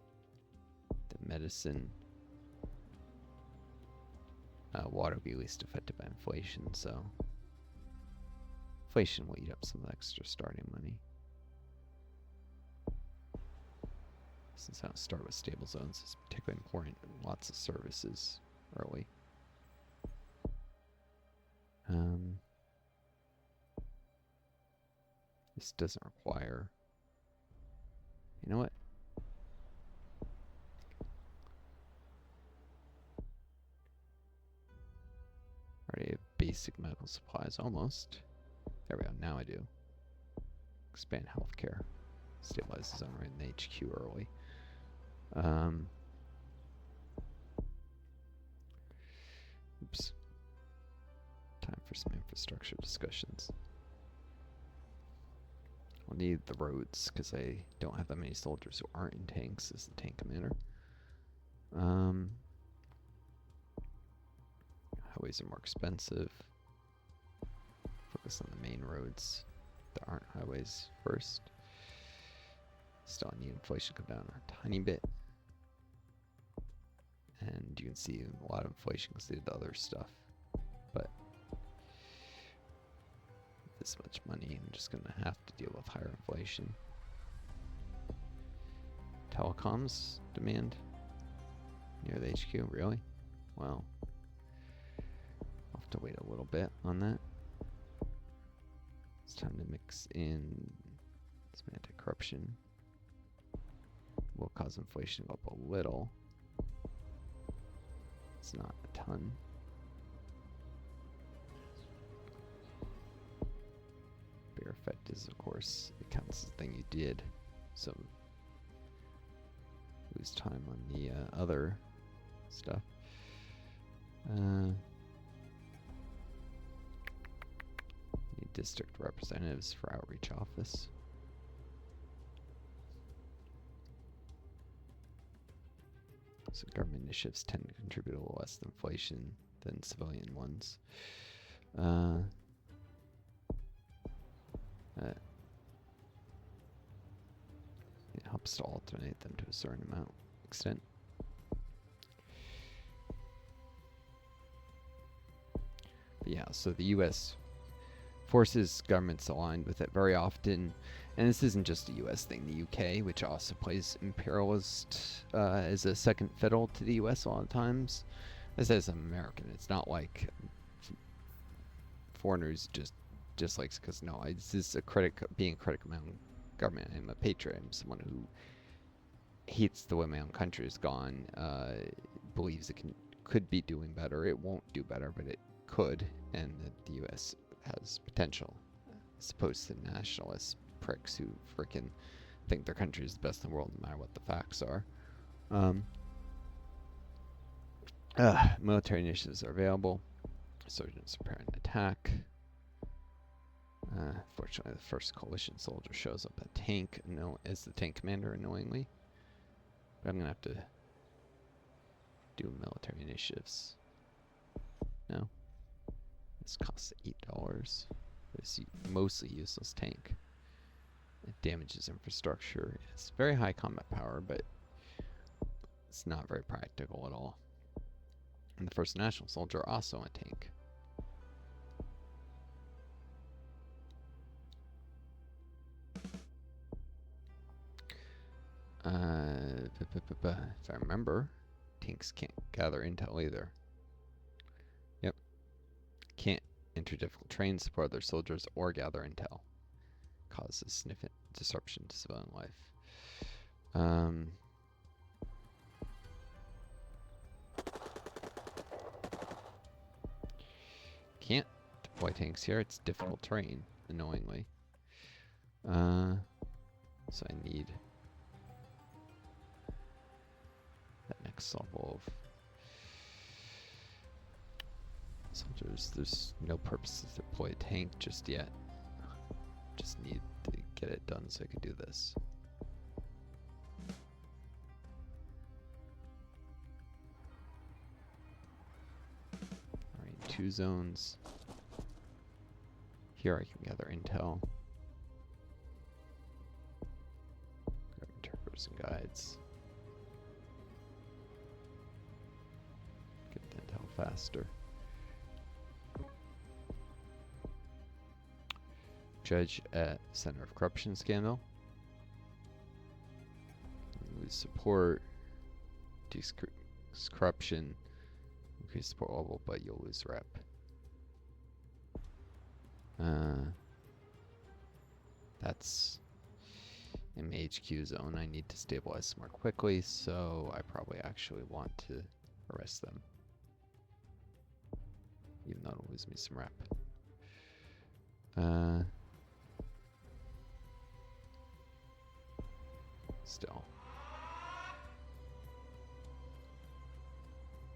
then medicine. Water will be least affected by inflation, so inflation will eat up some of the extra starting money. Since I don't start with stable zones, it's particularly important in lots of services early. This doesn't require... You know what? Already have basic medical supplies, almost. There we go, now I do. Expand healthcare. Stabilize the zone right in the HQ early. Oops. Time for some infrastructure discussions. I'll need the roads, because I don't have that many soldiers who aren't in tanks as the tank commander. Highways are more expensive. Focus on the main roads that aren't highways first. Still need inflation to come down a tiny bit. And you can see a lot of inflation because they did the other stuff. But this much money, I'm just going to have to deal with higher inflation. Telecoms demand near the HQ, really? Well, I'll have to wait a little bit on that. It's time to mix in some anti-corruption. Will cause inflation to go up a little. It's not a ton. Bigger effect is, of course, it counts as the thing you did. So lose time on the other stuff. Need district representatives for outreach office. So government initiatives tend to contribute a little less to inflation than civilian ones. It helps to alternate them to a certain extent. But yeah, so the U.S. forces governments aligned with it very often. And this isn't just a U.S. thing. The U.K., which also plays imperialist as a second fiddle to the U.S. a lot of times. As an American, it's not like foreigners just likes, because no, this is a critic, being a critic of my own government. I'm a patriot. I'm someone who hates the way my own country has gone, believes it could be doing better. It won't do better, but it could, and that the U.S. has potential, as opposed to nationalists. Pricks who freaking think their country is the best in the world no matter what the facts are. Military initiatives are available. Insurgents prepare an attack. Fortunately, the first coalition soldier shows up a tank as the tank commander, annoyingly. But I'm going to have to do military initiatives. No. This costs $8. This mostly useless tank. It damages infrastructure. It's very high combat power, but it's not very practical at all. And the first national soldier also a tank. If I remember, tanks can't gather intel either. Yep. Can't enter difficult terrain, support their soldiers, or gather intel. Causes significant disruption to civilian life. Can't deploy tanks here. It's difficult terrain, annoyingly. So I need that next level of soldiers. There's no purpose to deploy a tank just yet. Just need to get it done so I can do this. Alright, 2 zones. Here I can gather intel. Grab interpreters and guides. Get the intel faster. Judge at Center of Corruption Scandal. Lose support. Decrease corruption. Increase support level, but you'll lose rep. That's in my HQ zone. I need to stabilize more quickly, so I probably actually want to arrest them. Even though it'll lose me some rep. Still.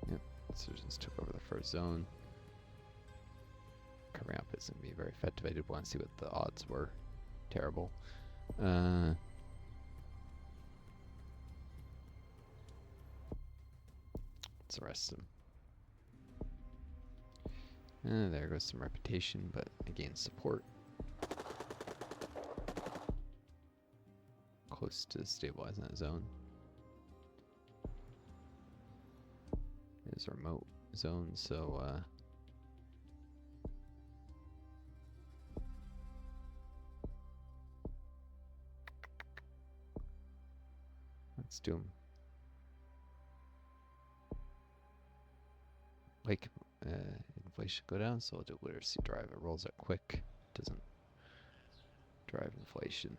Yep, insurgents took over the first zone. Covering up isn't going to be very effective. I did want to see what the odds were. Terrible. Let's arrest him. There goes some reputation, but I gained support. Close to stabilizing that zone. It's a remote zone, so let's do them. Like inflation go down, so I'll do literacy drive. It rolls out quick, doesn't drive inflation.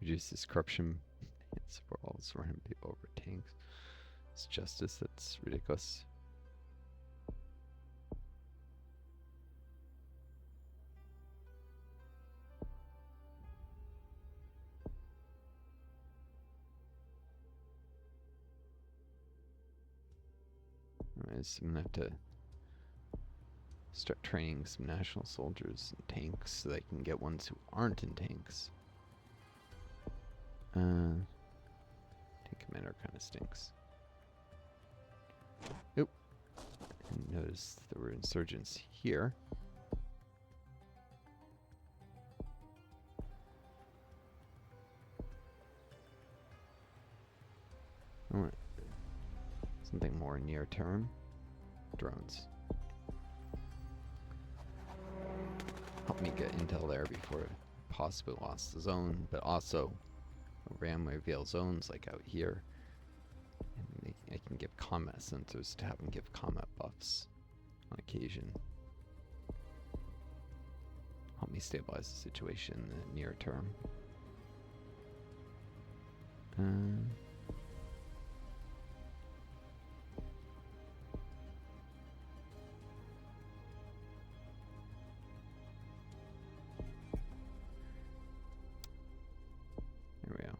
Reduces corruption. Support levels for him over tanks. It's justice. That's ridiculous. Alright, so I'm gonna have to start training some national soldiers in tanks so they can get ones who aren't in tanks. Tank commander kind of stinks. Oop. And notice there were insurgents here. I want something more near term. Drones. Help me get intel there before I possibly lost the zone, but also ram reveal zones like out here. And I can give combat sensors to have them give combat buffs on occasion. Help me stabilize the situation in the near term. There we go.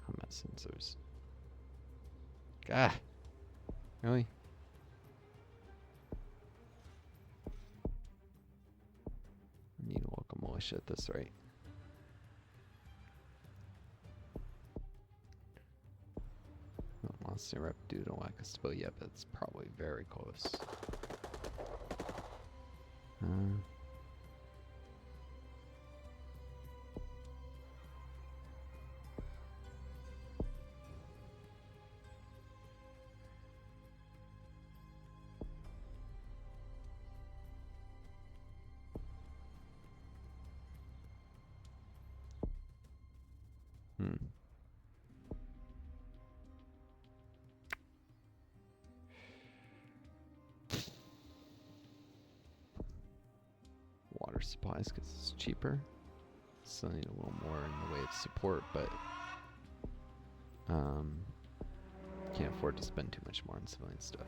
Combat sensors. Gah! Really? I need a local militia at this rate. Lost their rep due to lack of stability. Yep, that's probably very close. water supplies because it's cheaper. Still need a little more in the way of support, but can't afford to spend too much more on civilian stuff.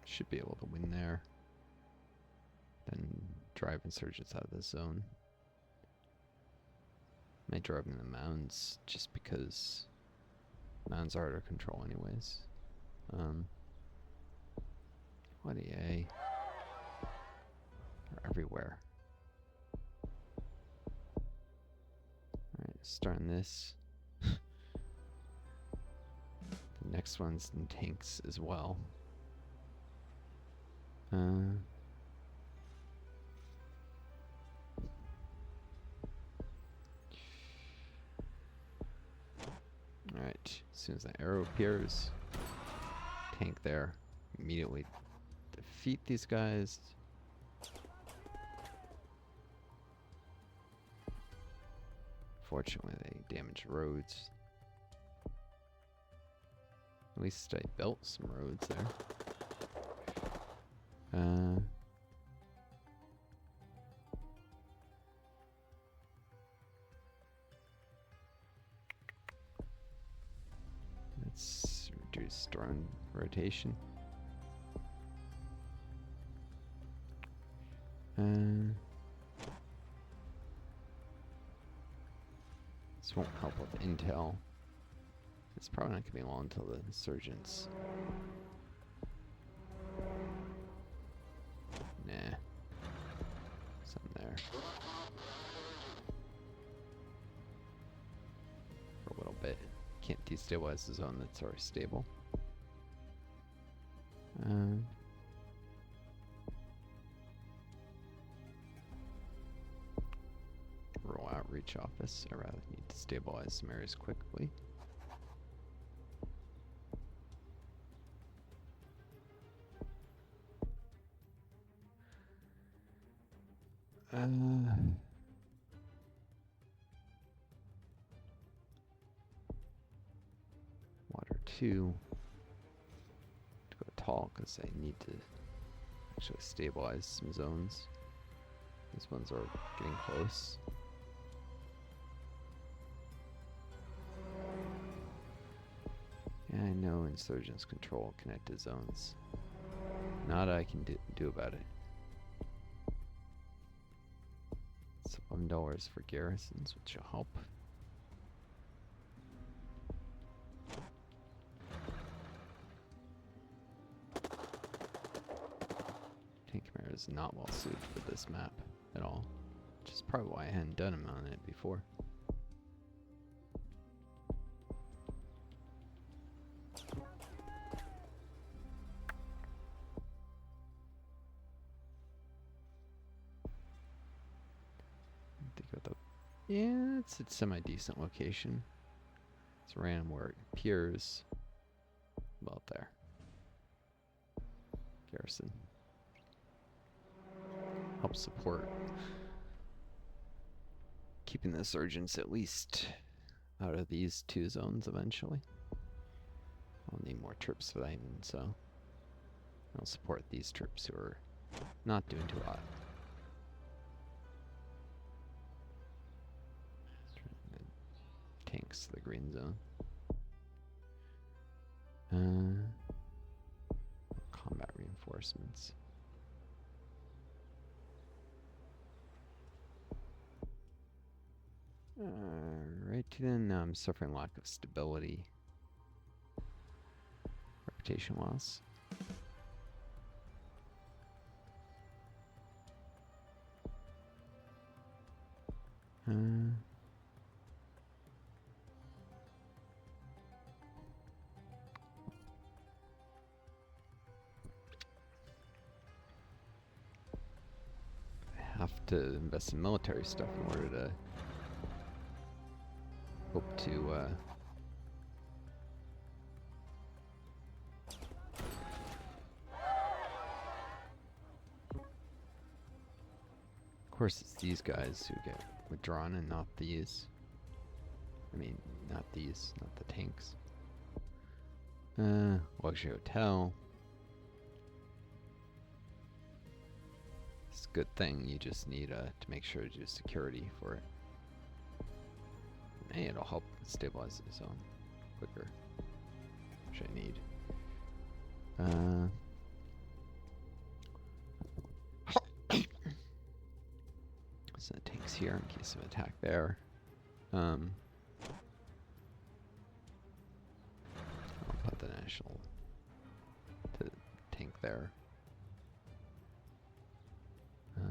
Should be able to win there. Then drive insurgents out of the zone. Might drive in the mounds just because mounds are harder to control anyways. What EA? They're everywhere. Alright, starting this. The next one's in tanks as well. Alright, as soon as that arrow appears, tank there, immediately defeat these guys. Fortunately, they damage roads. At least I built some roads there. Let's reduce drone rotation. This won't help with intel. It's probably not going to be long until the insurgents. Nah. Something there. For a little bit. Can't destabilize the zone that's already stable. Rural outreach office. I rather need to stabilize some areas quickly. Water 2 to go tall because I need to actually stabilize some zones. These ones are getting close. Yeah, I know insurgents control connected zones. Not I can do about it. It's $11 for garrisons, which will help. Tank Camera is not well suited for this map at all, which is probably why I hadn't done him on it before. Yeah, it's a semi-decent location. It's random where it appears. About there. Garrison. Help support. Keeping the insurgents at least out of these two zones eventually. I'll need more troops for that, so I'll support these troops who are not doing too hot. Tanks to the green zone. Combat reinforcements. Right then, I'm suffering lack of stability. Reputation loss. Have to invest in military stuff in order to hope to of course it's these guys who get withdrawn and not these. I mean, not these, not the tanks. Luxury hotel. It's a good thing. You just need to make sure to do security for it. Hey, it'll help stabilize the zone quicker, which I need. So the tank's here in case of attack there. I'll put the national tank there. I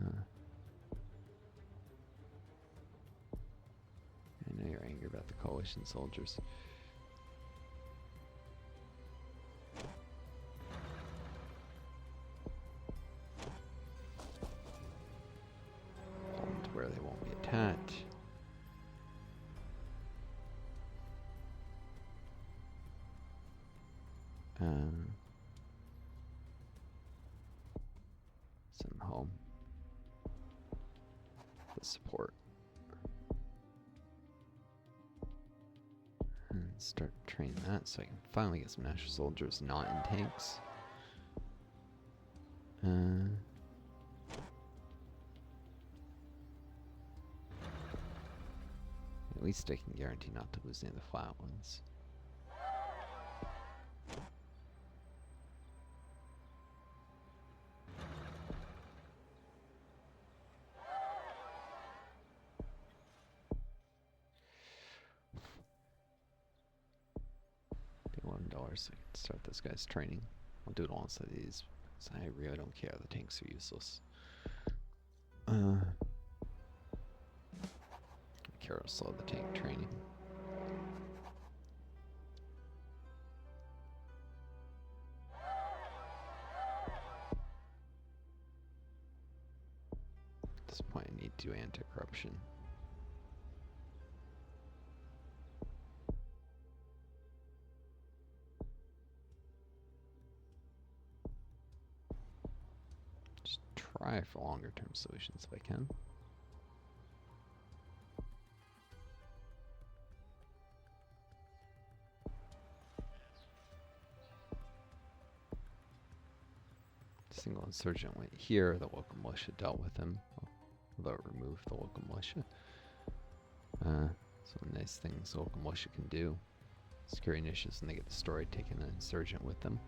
know you're angry about the coalition soldiers. To where they won't be attacked. Send them home. The support. And start training that so I can finally get some national soldiers not in tanks. At least I can guarantee not to lose any of the flat ones. $11 so I can start this guy's training. I'll do it alongside these. So I really don't care. The tanks are useless. Care to slow the tank training. At this point, I need to do anti-corruption. Just try for longer-term solutions if I can. Single insurgent went here, the local militia dealt with him. Although it removed the local militia. Some nice things the local militia can do. Secure initiatives when they get destroyed, taking an insurgent with them.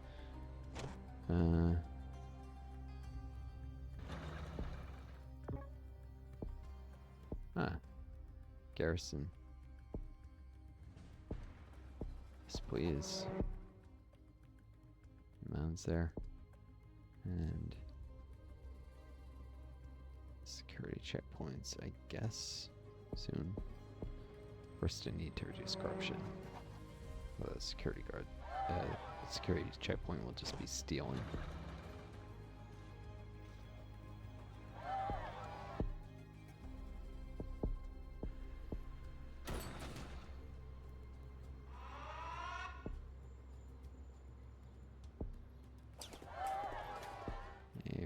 Garrison. Yes, please. Mounds there. And security checkpoints, I guess, soon. First, I need to reduce corruption. The security guard, the security checkpoint will just be stealing.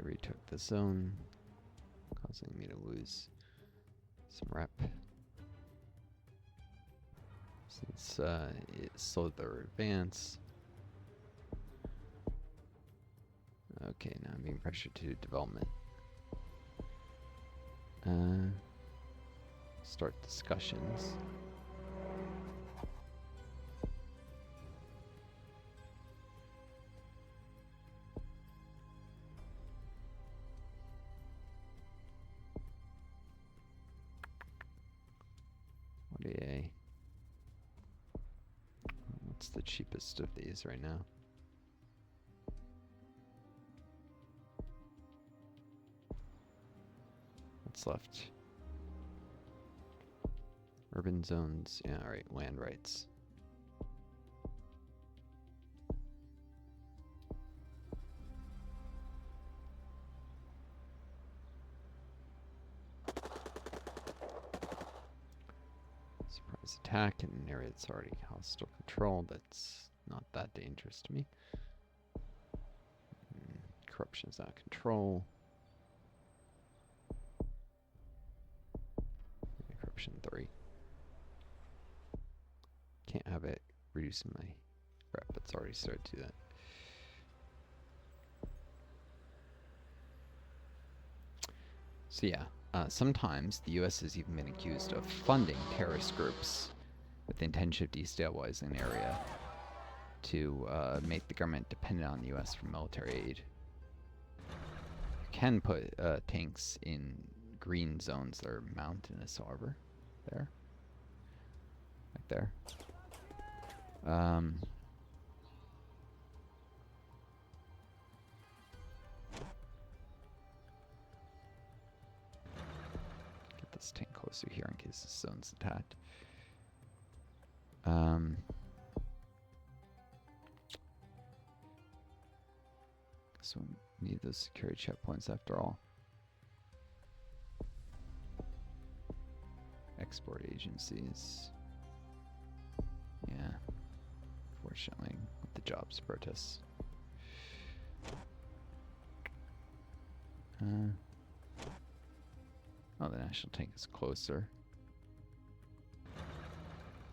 Retook the zone, causing me to lose some rep. Since it slowed their advance. Okay, now I'm being pressured to development. Start discussions. What's the cheapest of these right now? What's left? Urban zones. Yeah, alright, land rights. Surprise attack in an area that's already hostile control. That's not that dangerous to me. Corruption's out of control. Corruption 3. Can't have it reducing my Crap, it's already started to do that. So yeah, sometimes the U.S. has even been accused of funding terrorist groups with the intention of destabilizing an area to make the government dependent on the U.S. for military aid. You can put tanks in green zones that are mountainous, however. There. Right there. Get this tank closer here in case this zone's attacked. So we need those security checkpoints after all. Export agencies. Yeah. Fortunately, with the jobs protests. Oh, the national tank is closer.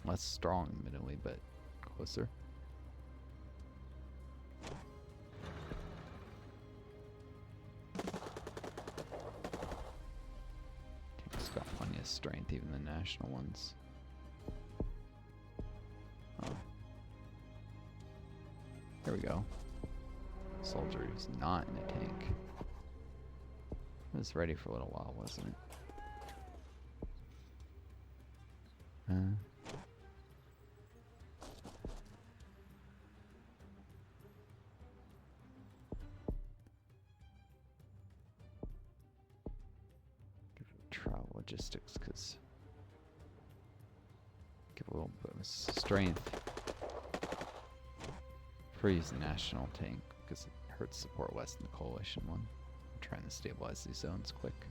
Less strong, admittedly, but closer. Tank's got plenty of strength, even the national ones. Oh. There we go. Soldier who's not in a tank. It was ready for a little while, wasn't it? Give it travel logistics, because give a little bit of strength. Freeze the national tank because it hurts support less than the coalition one. I'm trying to stabilize these zones quick.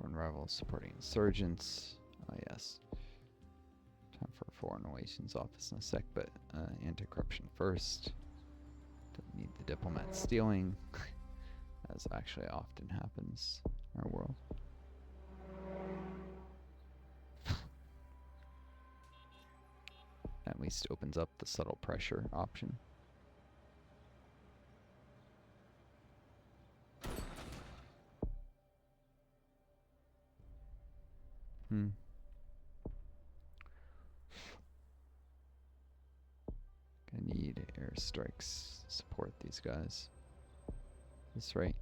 Rivals supporting insurgents. Oh yes. Time for a foreign relations office in a sec, but anti-corruption first. Don't need the diplomats stealing, as actually often happens in our world. At least opens up the subtle pressure option. I need airstrikes to support these guys. That's right.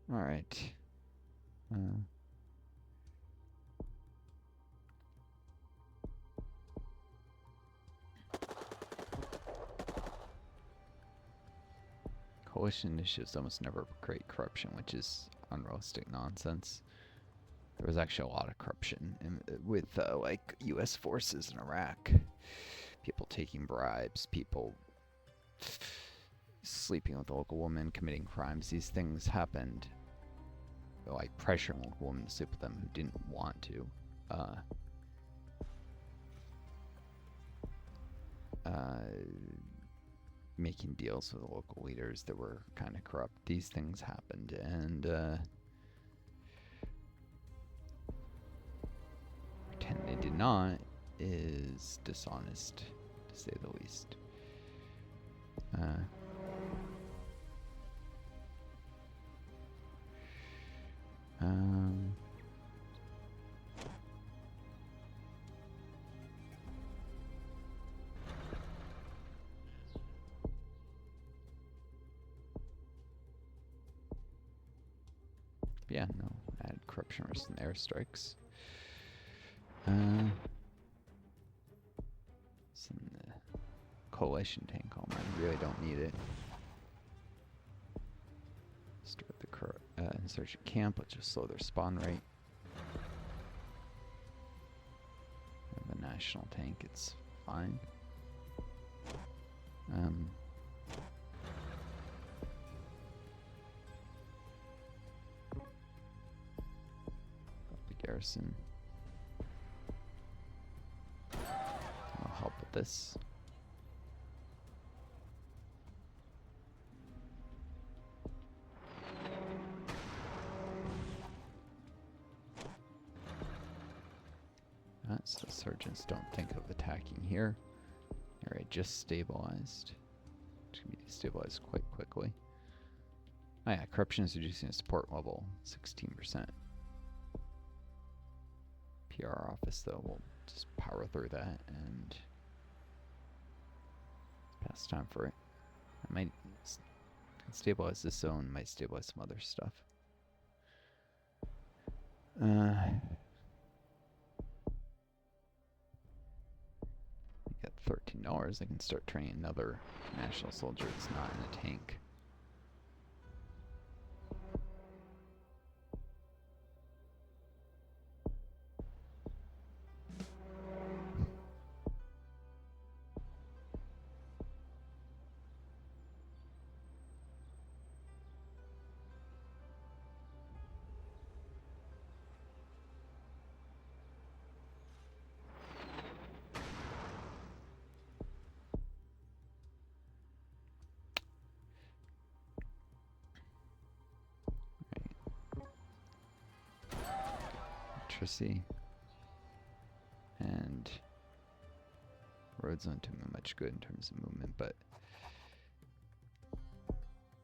All right. Coalition initiatives almost never create corruption, which is unrealistic nonsense. There was actually a lot of corruption with like U.S. forces in Iraq. People taking bribes, people sleeping with local women, committing crimes. These things happened. Like pressuring local women to sleep with them who didn't want to. Making deals with local leaders that were kind of corrupt. These things happened, and pretend they did not is dishonest, to say the least. Yeah, no, add corruption risk and airstrikes. It's in the coalition tank home. I really don't need it. insurgent camp, let's just slow their spawn rate. The national tank, it's fine. The garrison. I'll help with this. So sergeants don't think of attacking here. Alright, just stabilized. It's going to be destabilized quite quickly. Oh yeah, corruption is reducing its support level 16%. PR office though, we'll just power through that and pass time for it. I might stabilize this zone, might stabilize some other stuff. Got $13. I can start training another national soldier that's not in a tank. Electricity and roads don't do much good in terms of movement, but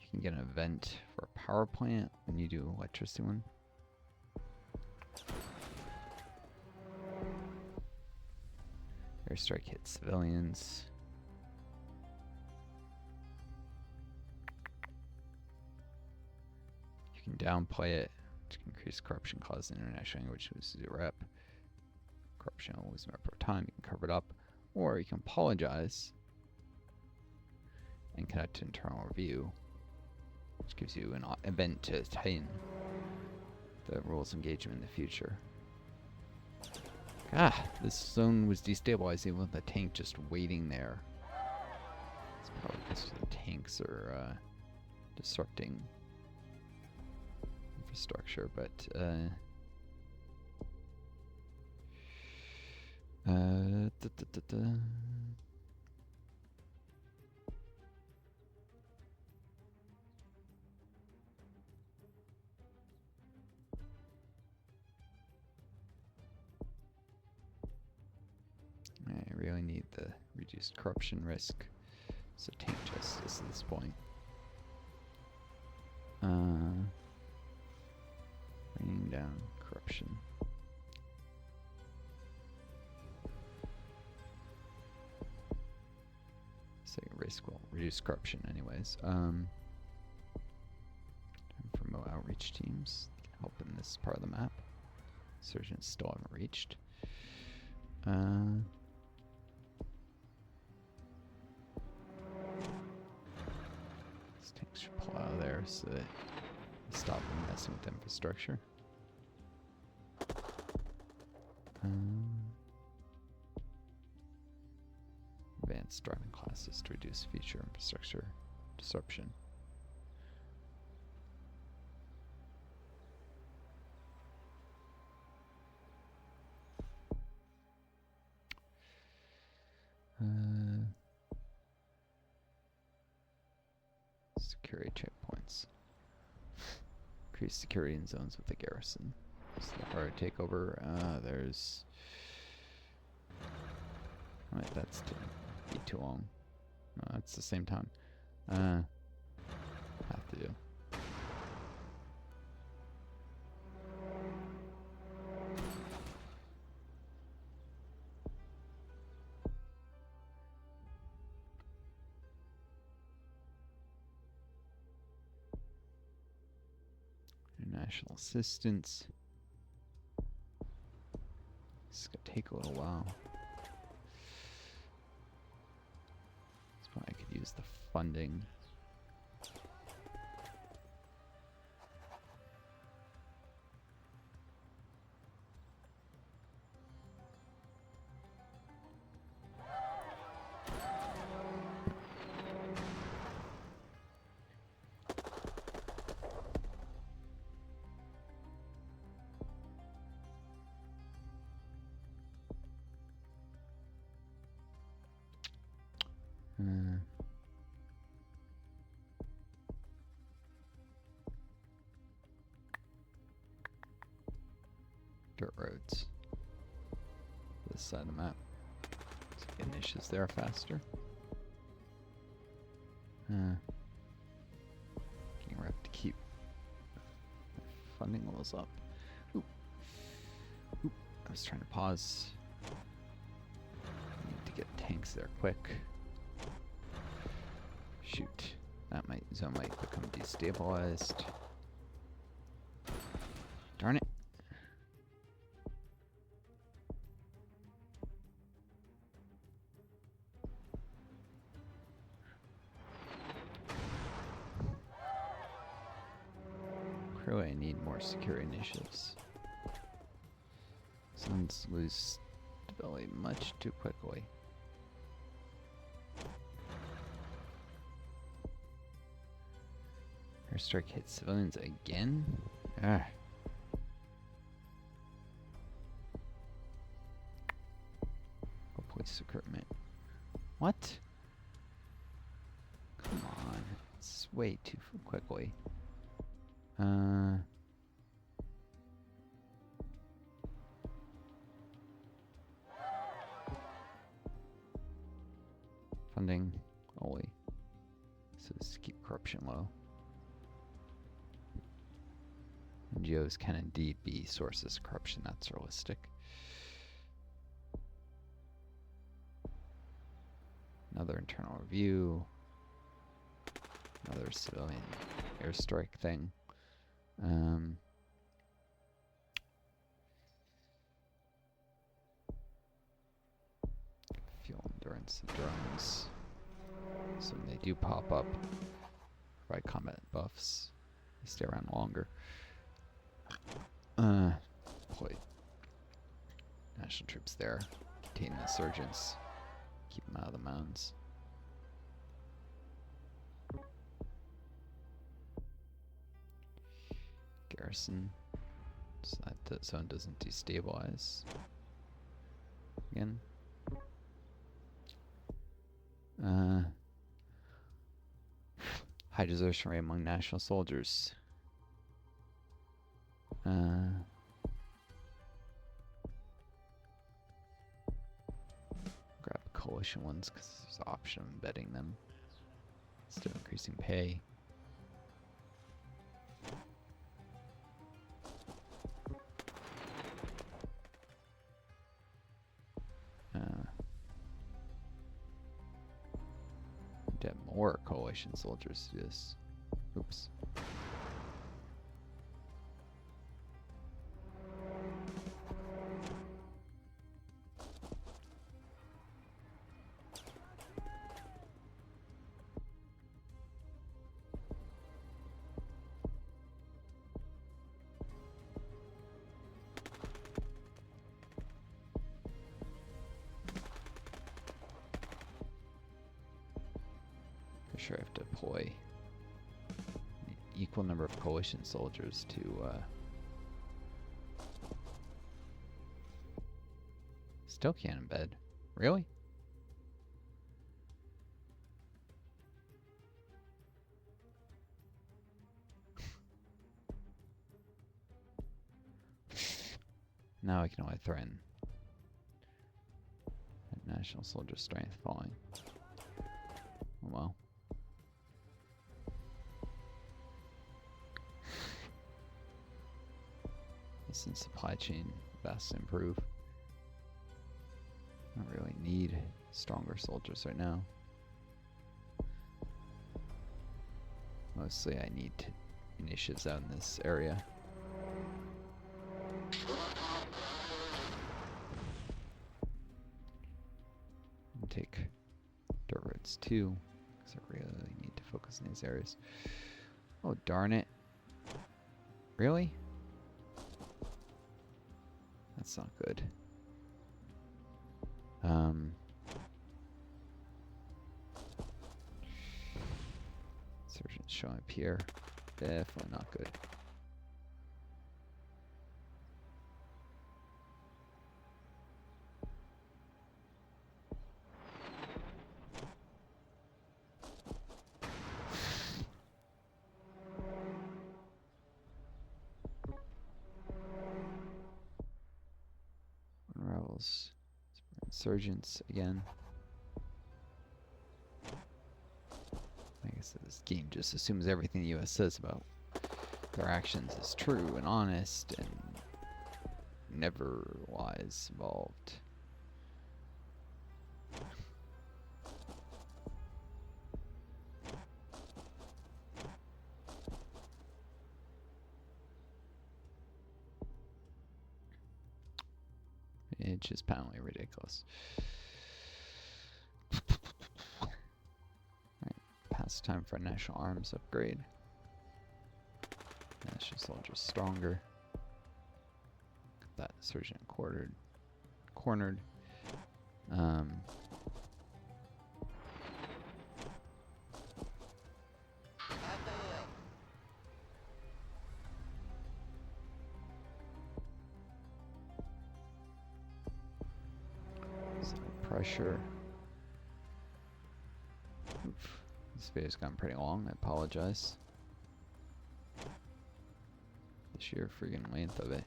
you can get an event for a power plant when you do electricity one. Airstrike hits civilians. You can downplay it. Increase corruption caused in international language was 0 rep. Corruption will lose rep per time. You can cover it up, or you can apologize and connect to internal review, which gives you an event to tighten the rules of engagement in the future. This zone was destabilized even with the tank just waiting there. It's probably because the tanks are disrupting infrastructure, but I really need the reduced corruption risk, so tank justice at this point. Bringing down corruption. So risk will reduce corruption anyways. Time for remote outreach teams. They can help in this part of the map. Surgeons still haven't reached. These tanks should pull out of there so that they stop them messing with infrastructure. Advanced driving classes to reduce future infrastructure disruption. Security checkpoints. Increase security in zones with the garrison. So the harder takeover. There's. Alright, that's too long. No, it's the same time. Have to do. International assistance. This is gonna take a little while. I could use the funding. Dirt roads. This side of the map. So get niches there faster. Getting rough to keep funding levels up. Oop. Oop. I was trying to pause. Need to get tanks there quick. Shoot. That zone might become destabilized. Darn it. Crew, I need more secure initiatives. Zones lose stability much too quickly. Airstrike hits civilians again? Ah. Police recruitment. What? Come on. It's way too quickly. Funding only. So just keep corruption low. NGOs can indeed be sources of corruption, that's realistic. Another internal review. Another civilian airstrike thing. Fuel endurance of drones. So when they do pop up, provide combat buffs. They stay around longer. Deploy national troops there. Contain insurgents. Keep them out of the mountains. Garrison. So that zone doesn't destabilize. Again. High desertion rate among national soldiers. Grab coalition ones because there's the option of embedding them. Still increasing pay. Get more coalition soldiers to do this. Oops. Sure, I have to deploy an equal number of coalition soldiers to still can't embed. Really? Now I can only threaten national soldier strength falling. Oh well. And supply chain vastly improve. I don't really need stronger soldiers right now. Mostly I need initiatives out in this area. And take dirt roads too, because I really need to focus in these areas. Oh darn it. Really? That's not good. Insurgents showing up here. Definitely not good. insurgents again. I guess this game just assumes everything the U.S. says about their actions is true and honest and never lies involved. It's just patently ridiculous. Alright, past time for a national arms upgrade. National soldiers stronger. That surgeon cornered. Pressure. Oof. This video's gotten pretty long. I apologize. The sheer freaking length of it.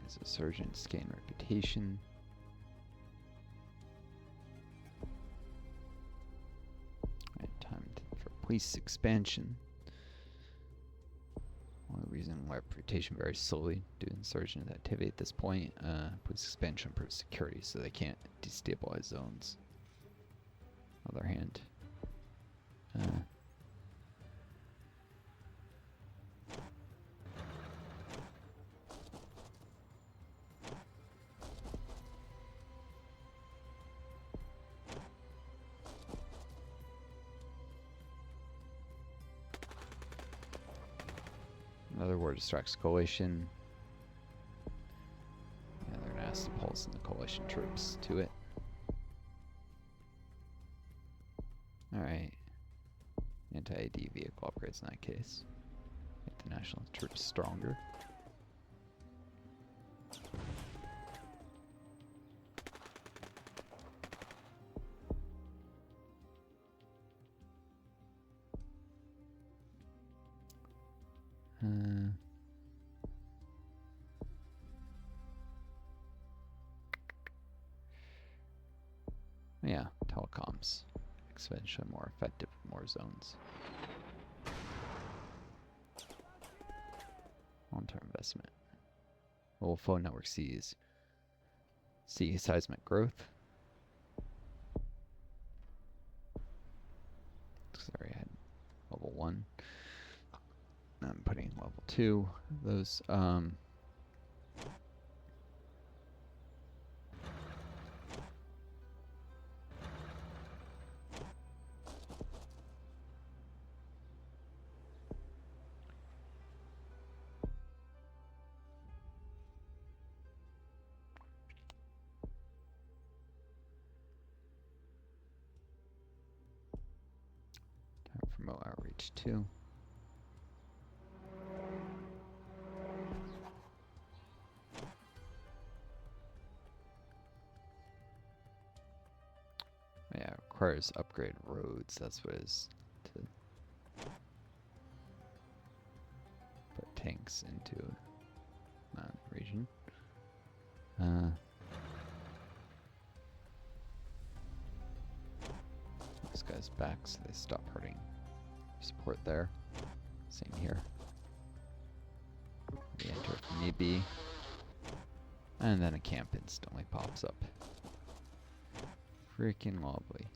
As a surgeon, gain reputation. Police expansion. Only reason why reputation varies slowly due to insurgent activity at this point. Police expansion improves security so they can't destabilize zones. On the other hand, another war distracts coalition. Yeah, they're gonna ask to pulse in the coalition troops to it. Alright. Anti-ID vehicle upgrades in that case. Make the national troops stronger. Yeah, telecoms. Exponentially more effective in more zones. Long-term investment. Mobile phone network sees seismic growth. Sorry, I had level 1. I'm putting level 2. Those time for remote outreach 2. Yeah, requires upgrade roads. That's what it is to put tanks into that region. This guy's back, so they stop hurting support there. Same here. We enter if need be. And then a camp instantly pops up. Freaking lovely.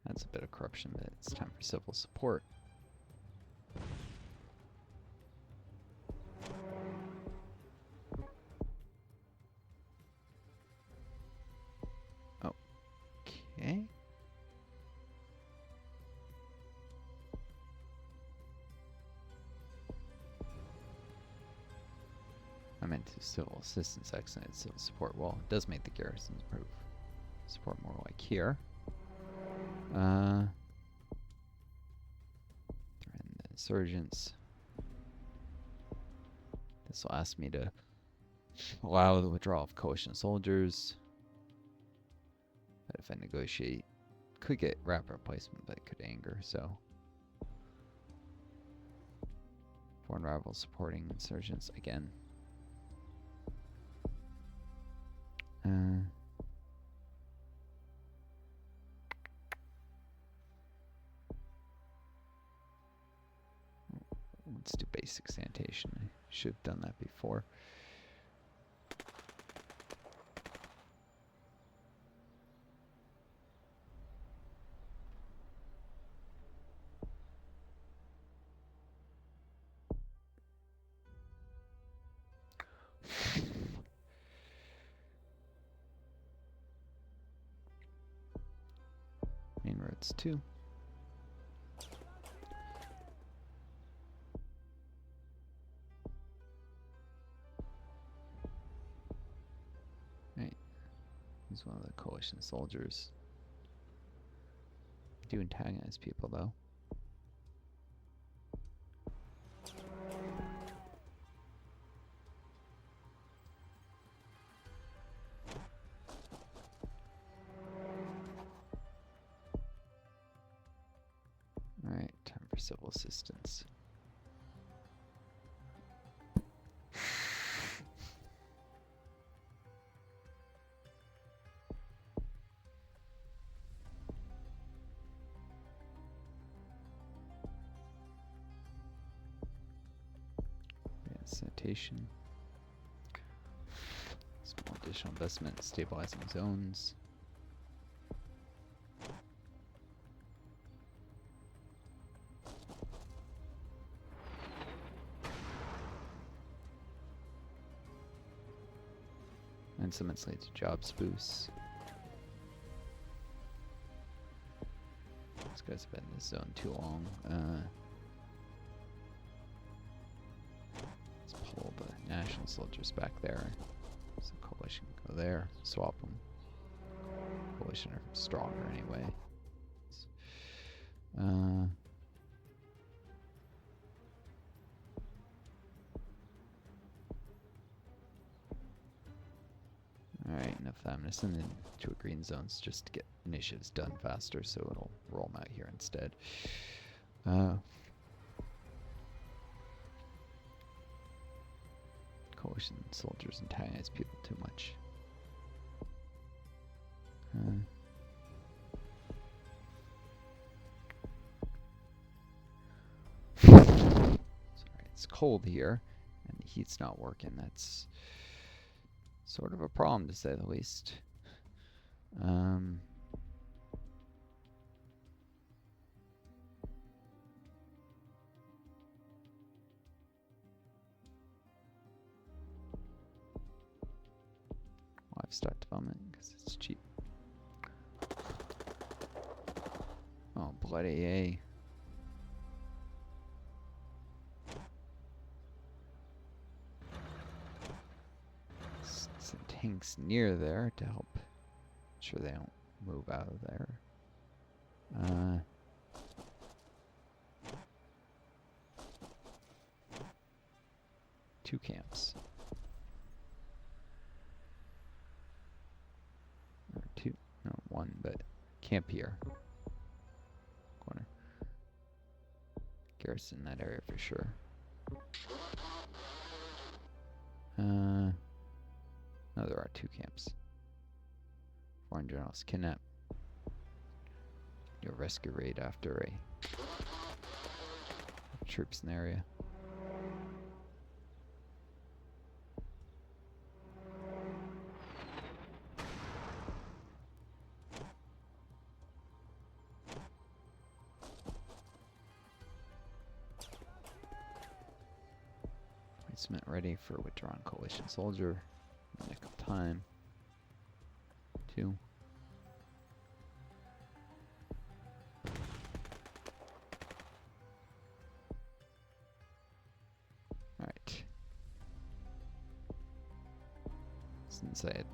That's a bit of corruption, but it's time for civil support. to civil assistance, excellent civil support. Well, it does make the garrisons prove support more like here. Threaten the insurgents. This will ask me to allow the withdrawal of coalition soldiers. But if I negotiate, could get rapid replacement, but it could anger, so. Foreign rivals supporting insurgents again. Let's do basic sanitation. I should have done that before. Main roads 2. Right. He's one of the coalition soldiers. Do antagonize people though. Alright, time for civil assistance. Sanitation. Small additional investment, stabilizing zones. And some leads to jobs boosts. These guys have been in this zone too long. Pull the national soldiers back there. So coalition can go there, swap them. Coalition are stronger anyway. Alright, enough of that. I'm going to send them to a green zones just to get initiatives done faster, so it'll roll them out here instead. Coalition soldiers antagonize people too much. Sorry, it's cold here, and the heat's not working. That's sort of a problem, to say the least. Livestock development because it's cheap. Oh, blood AA. Some tanks near there to help. Sure they don't move out of there. 2 camps. Or 2, no, 1, but camp here. Corner. Garrison in that area for sure. No, there are 2 camps. Foreign journalists kidnap. Do a rescue raid after troops in the area. Placement ready for withdrawn coalition soldier. In the nick of time. 2. Alright. since I had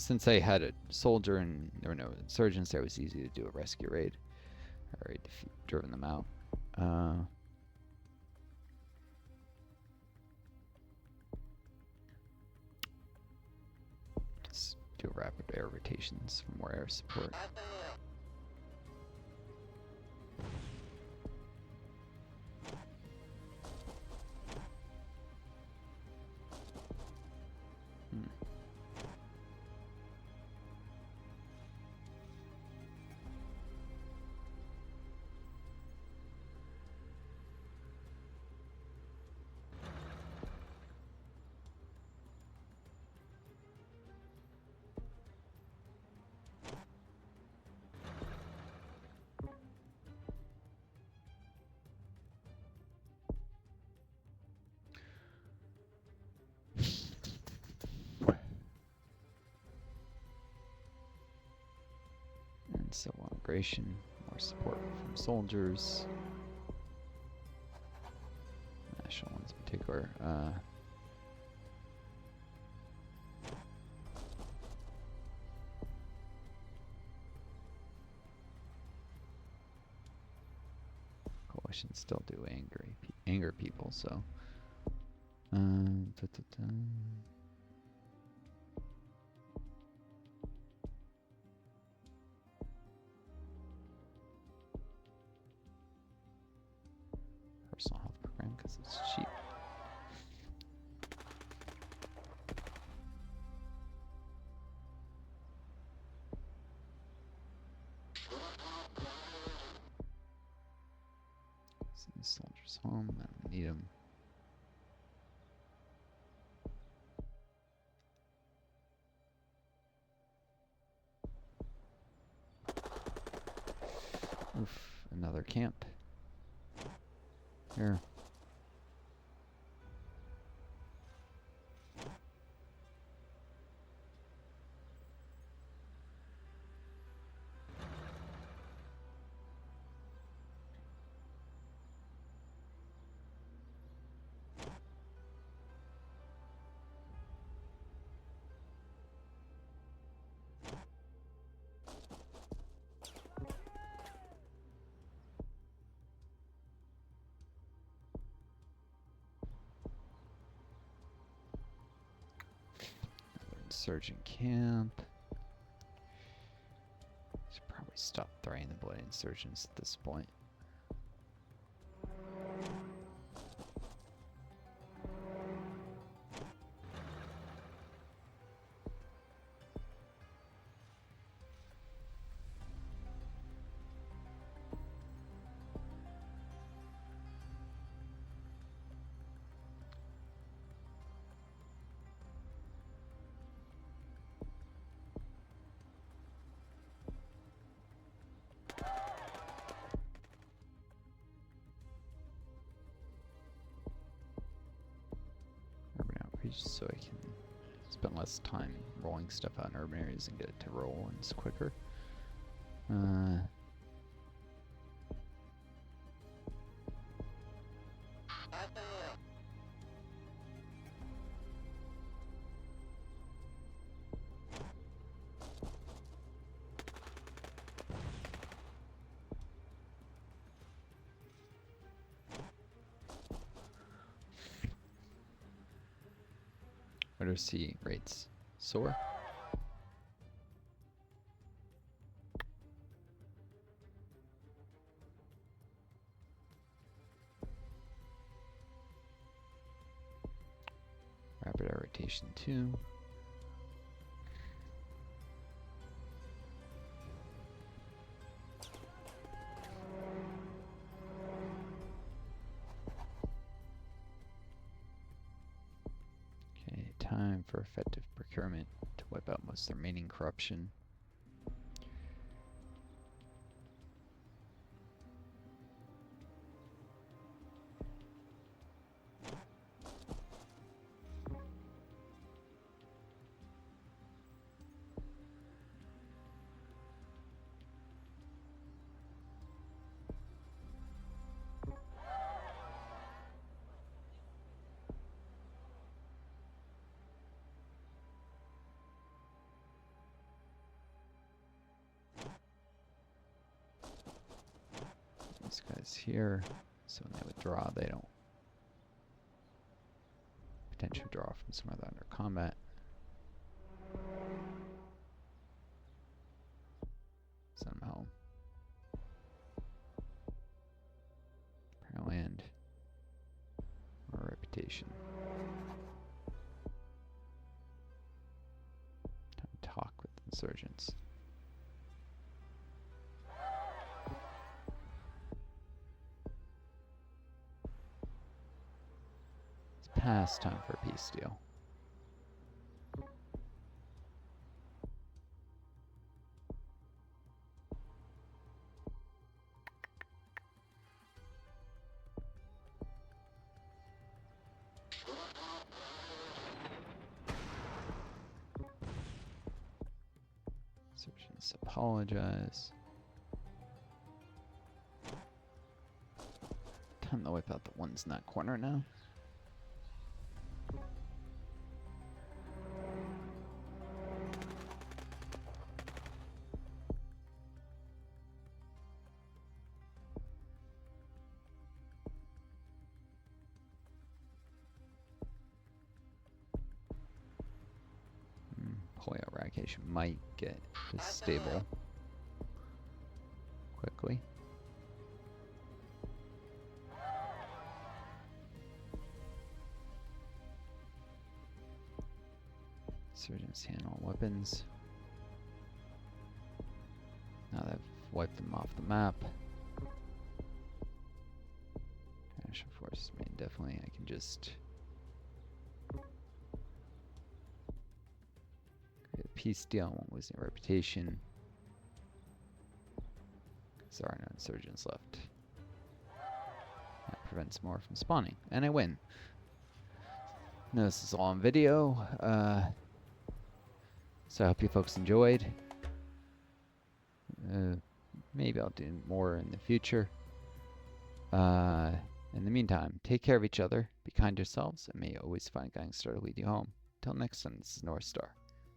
since I had a soldier and there were no insurgents there, it was easy to do a rescue raid. I already driven them out. Let's do rapid air rotations for more air support. And so migration, more support from soldiers. National ones in particular. Coalitions still do anger people, so. Personal health program because it's cheap. Send the soldiers home. I don't need them. Oof, another camp. Here. Insurgent camp. Should probably stop throwing the bloody insurgents at this point. So I can spend less time rolling stuff out in urban areas and get it to roll and it's quicker. Literacy rates soar. Rapid air rotation 2. Time for effective procurement to wipe out most of the remaining corruption. These guys here, so when they withdraw, they don't potentially withdraw from somewhere they're under combat. Send them home. Land or reputation. Time to talk with insurgents. It's past time for a peace deal. Insurgents apologize. Time to wipe out the ones in that corner now. Polio eradication might get this stable quickly. Insurgents handle weapons. Now they've wiped them off the map. National forces, I mean, definitely I can just create a peace deal. I won't lose any reputation. Because there are no insurgents left. That prevents more from spawning. And I win. Now this is all on video. So I hope you folks enjoyed. Maybe I'll do more in the future. In the meantime, take care of each other, be kind to yourselves, and may you always find guiding star to lead you home. Till next time, this is Northstar.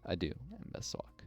Adieu, and best luck.